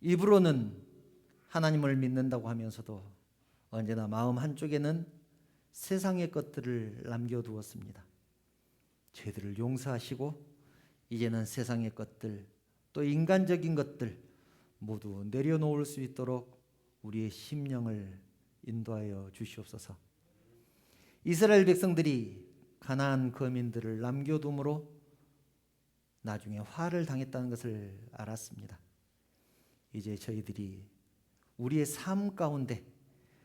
입으로는 하나님을 믿는다고 하면서도 언제나 마음 한쪽에는 세상의 것들을 남겨두었습니다. 저희들을 용서하시고 이제는 세상의 것들, 또 인간적인 것들 모두 내려놓을 수 있도록 우리의 심령을 인도하여 주시옵소서. 이스라엘 백성들이 가나안 거민들을 남겨둠으로 나중에 화를 당했다는 것을 알았습니다. 이제 저희들이 우리의 삶 가운데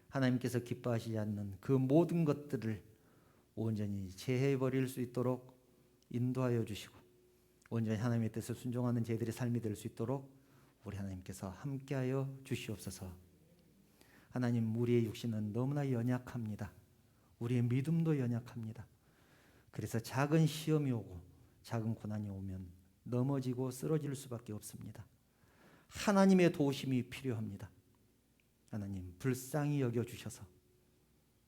하나님께서 기뻐하시지 않는 그 모든 것들을 온전히 제해버릴 수 있도록 인도하여 주시고 온전히 하나님의 뜻을 순종하는 저희들의 삶이 될 수 있도록 우리 하나님께서 함께하여 주시옵소서. 하나님, 우리의 육신은 너무나 연약합니다. 우리의 믿음도 연약합니다. 그래서 작은 시험이 오고 작은 고난이 오면 넘어지고 쓰러질 수밖에 없습니다. 하나님의 도우심이 필요합니다. 하나님, 불쌍히 여겨주셔서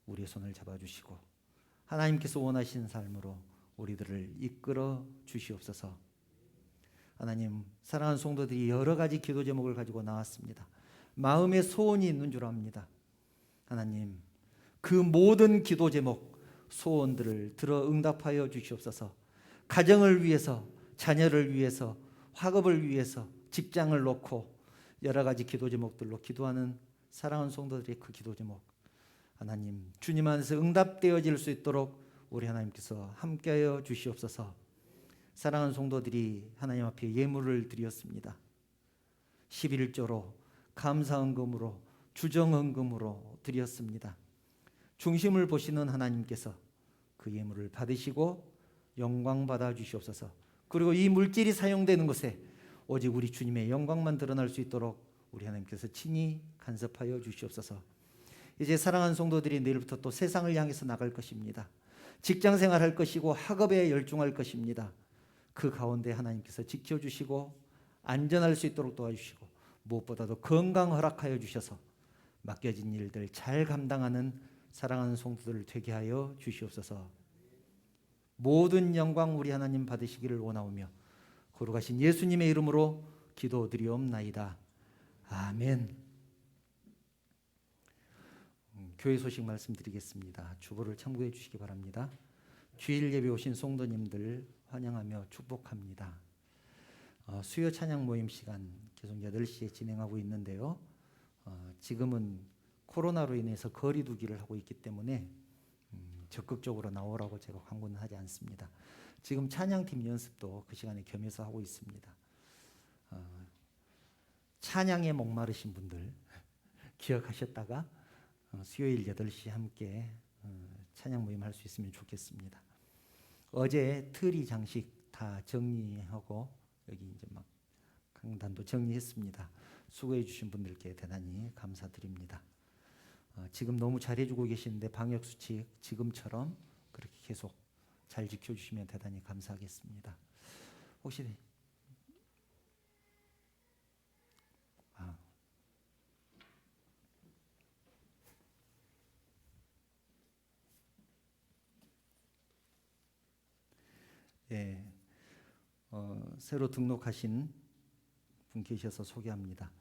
우리의 손을 잡아주시고 하나님께서 원하시는 삶으로 우리들을 이끌어 주시옵소서. 하나님, 사랑하는 성도들이 여러 가지 기도 제목을 가지고 나왔습니다. 마음에 소원이 있는 줄 압니다. 하나님, 그 모든 기도 제목, 소원들을 들어 응답하여 주시옵소서. 가정을 위해서, 자녀를 위해서, 학업을 위해서, 직장을 놓고 여러 가지 기도 제목들로 기도하는 사랑하는 성도들의 그 기도 제목, 하나님, 주님 안에서 응답되어질 수 있도록 우리 하나님께서 함께하여 주시옵소서. 사랑하는 성도들이 하나님 앞에 예물을 드렸습니다. 11조로 감사헌금으로 주정헌금으로 드렸습니다. 중심을 보시는 하나님께서 그 예물을 받으시고 영광 받아 주시옵소서. 그리고 이 물질이 사용되는 것에 오직 우리 주님의 영광만 드러날 수 있도록 우리 하나님께서 친히 간섭하여 주시옵소서. 이제 사랑하는 성도들이 내일부터 또 세상을 향해서 나갈 것입니다. 직장생활 할 것이고 학업에 열중할 것입니다. 그 가운데 하나님께서 지켜주시고 안전할 수 있도록 도와주시고 무엇보다도 건강 허락하여 주셔서 맡겨진 일들 잘 감당하는 사랑하는 성도들을 되게 하여 주시옵소서. 모든 영광 우리 하나님 받으시기를 원하오며 거룩하신 예수님의 이름으로 기도드리옵나이다. 아멘. 교회 소식 말씀드리겠습니다. 주보를 참고해 주시기 바랍니다. 주일 예배 오신 성도님들 환영하며 축복합니다. 수요 찬양 모임 시간 계속 8시에 진행하고 있는데요. 지금은 코로나로 인해서 거리 두기를 하고 있기 때문에 적극적으로 나오라고 제가 광고는 하지 않습니다. 지금 찬양팀 연습도 그 시간에 겸해서 하고 있습니다. 찬양에 목마르신 분들 기억하셨다가 수요일 8시 함께 찬양 모임 할 수 있으면 좋겠습니다. 어제 트리 장식 다 정리하고 여기 이제 막 강단도 정리했습니다. 수고해 주신 분들께 대단히 감사드립니다. 지금 너무 잘해주고 계시는데 방역 수칙 지금처럼 그렇게 계속 잘 지켜주시면 대단히 감사하겠습니다. 혹시 예, 새로 등록하신 분 계셔서 소개합니다.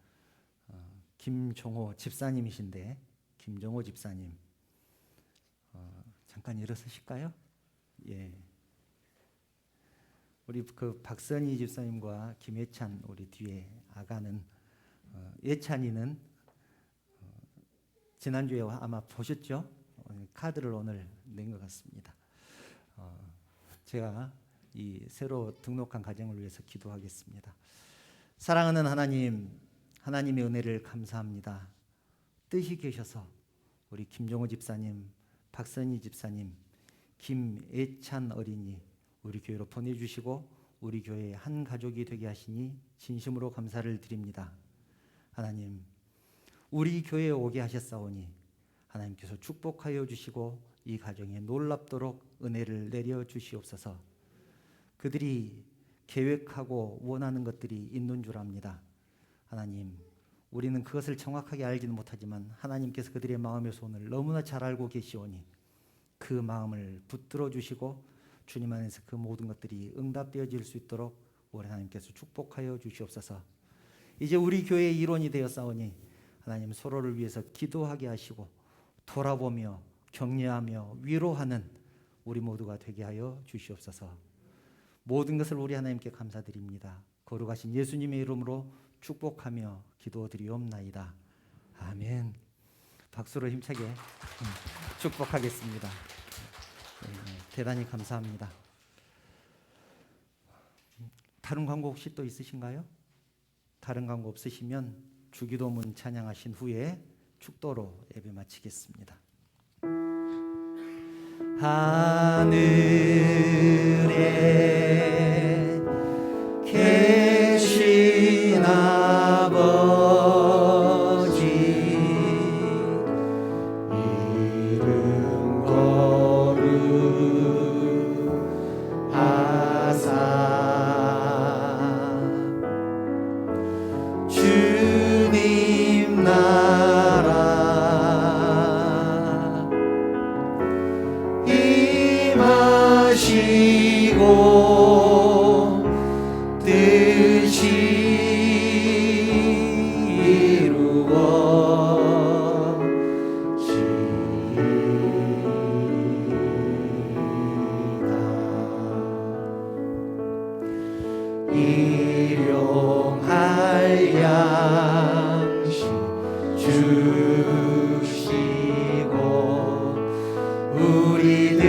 김종호 집사님이신데 김종호 집사님 잠깐 일어서실까요? 예, 우리 그 박선희 집사님과 김예찬 우리 뒤에 아가는 예찬이는 지난주에 아마 보셨죠? 카드를 오늘 낸 것 같습니다. 제가 이 새로 등록한 가정을 위해서 기도하겠습니다. 사랑하는 하나님, 하나님의 은혜를 감사합니다. 뜻이 계셔서 우리 김종호 집사님, 박선희 집사님, 김애찬 어린이 우리 교회로 보내주시고 우리 교회의 한 가족이 되게 하시니 진심으로 감사를 드립니다. 하나님, 우리 교회에 오게 하셨사오니 하나님께서 축복하여 주시고 이 가정에 놀랍도록 은혜를 내려 주시옵소서. 그들이 계획하고 원하는 것들이 있는 줄 압니다. 하나님, 우리는 그것을 정확하게 알지는 못하지만 하나님께서 그들의 마음의 소원을 너무나 잘 알고 계시오니 그 마음을 붙들어 주시고 주님 안에서 그 모든 것들이 응답되어질 수 있도록 우리 하나님께서 축복하여 주시옵소서. 이제 우리 교회의 일원이 되었사오니 하나님 서로를 위해서 기도하게 하시고 돌아보며 격려하며 위로하는 우리 모두가 되게 하여 주시옵소서. 모든 것을 우리 하나님께 감사드립니다. 거룩하신 예수님의 이름으로 축복하며 기도드리옵나이다. 아멘. 박수로 힘차게 축복하겠습니다. 대단히 감사합니다. 다른 광고 혹시 또 있으신가요? 다른 광고 없으시면 주기도문 찬양하신 후에 축도로 예배 마치겠습니다. 하늘에 계신 아버지 이름 거룩하사 주님 나라 임하시고 뜻이 이루어지이다. 일용할 양식 주시고 우리들의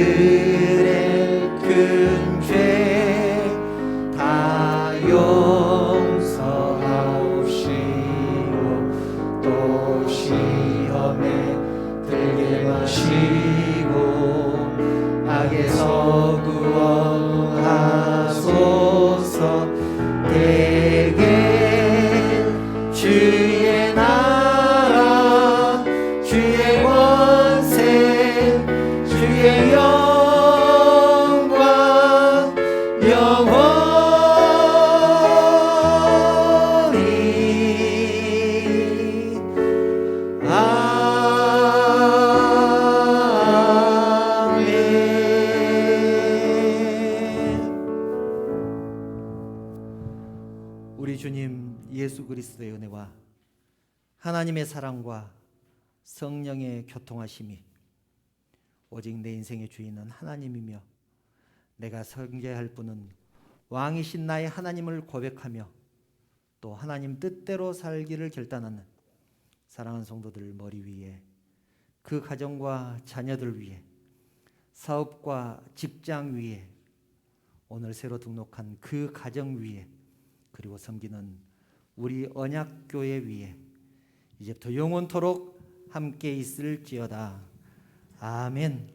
큰 죄 다 용서하옵시고 또 시험에 들게 마시고 악에서 구원하소서. 내게 주의 나라 주의 권세 주의 영광 영원히 우리 주님 예수 그리스도의 은혜와 하나님의 사랑과 성령의 교통하심이 오직 내 인생의 주인은 하나님이며 내가 섬겨야 할 분은 왕이신 나의 하나님을 고백하며 또 하나님 뜻대로 살기를 결단하는 사랑하는 성도들 머리 위에 그 가정과 자녀들 위에 사업과 직장 위에 오늘 새로 등록한 그 가정 위에 그리고 섬기는 우리 언약교회 위에 이제부터 영원토록 함께 있을지어다. 아멘.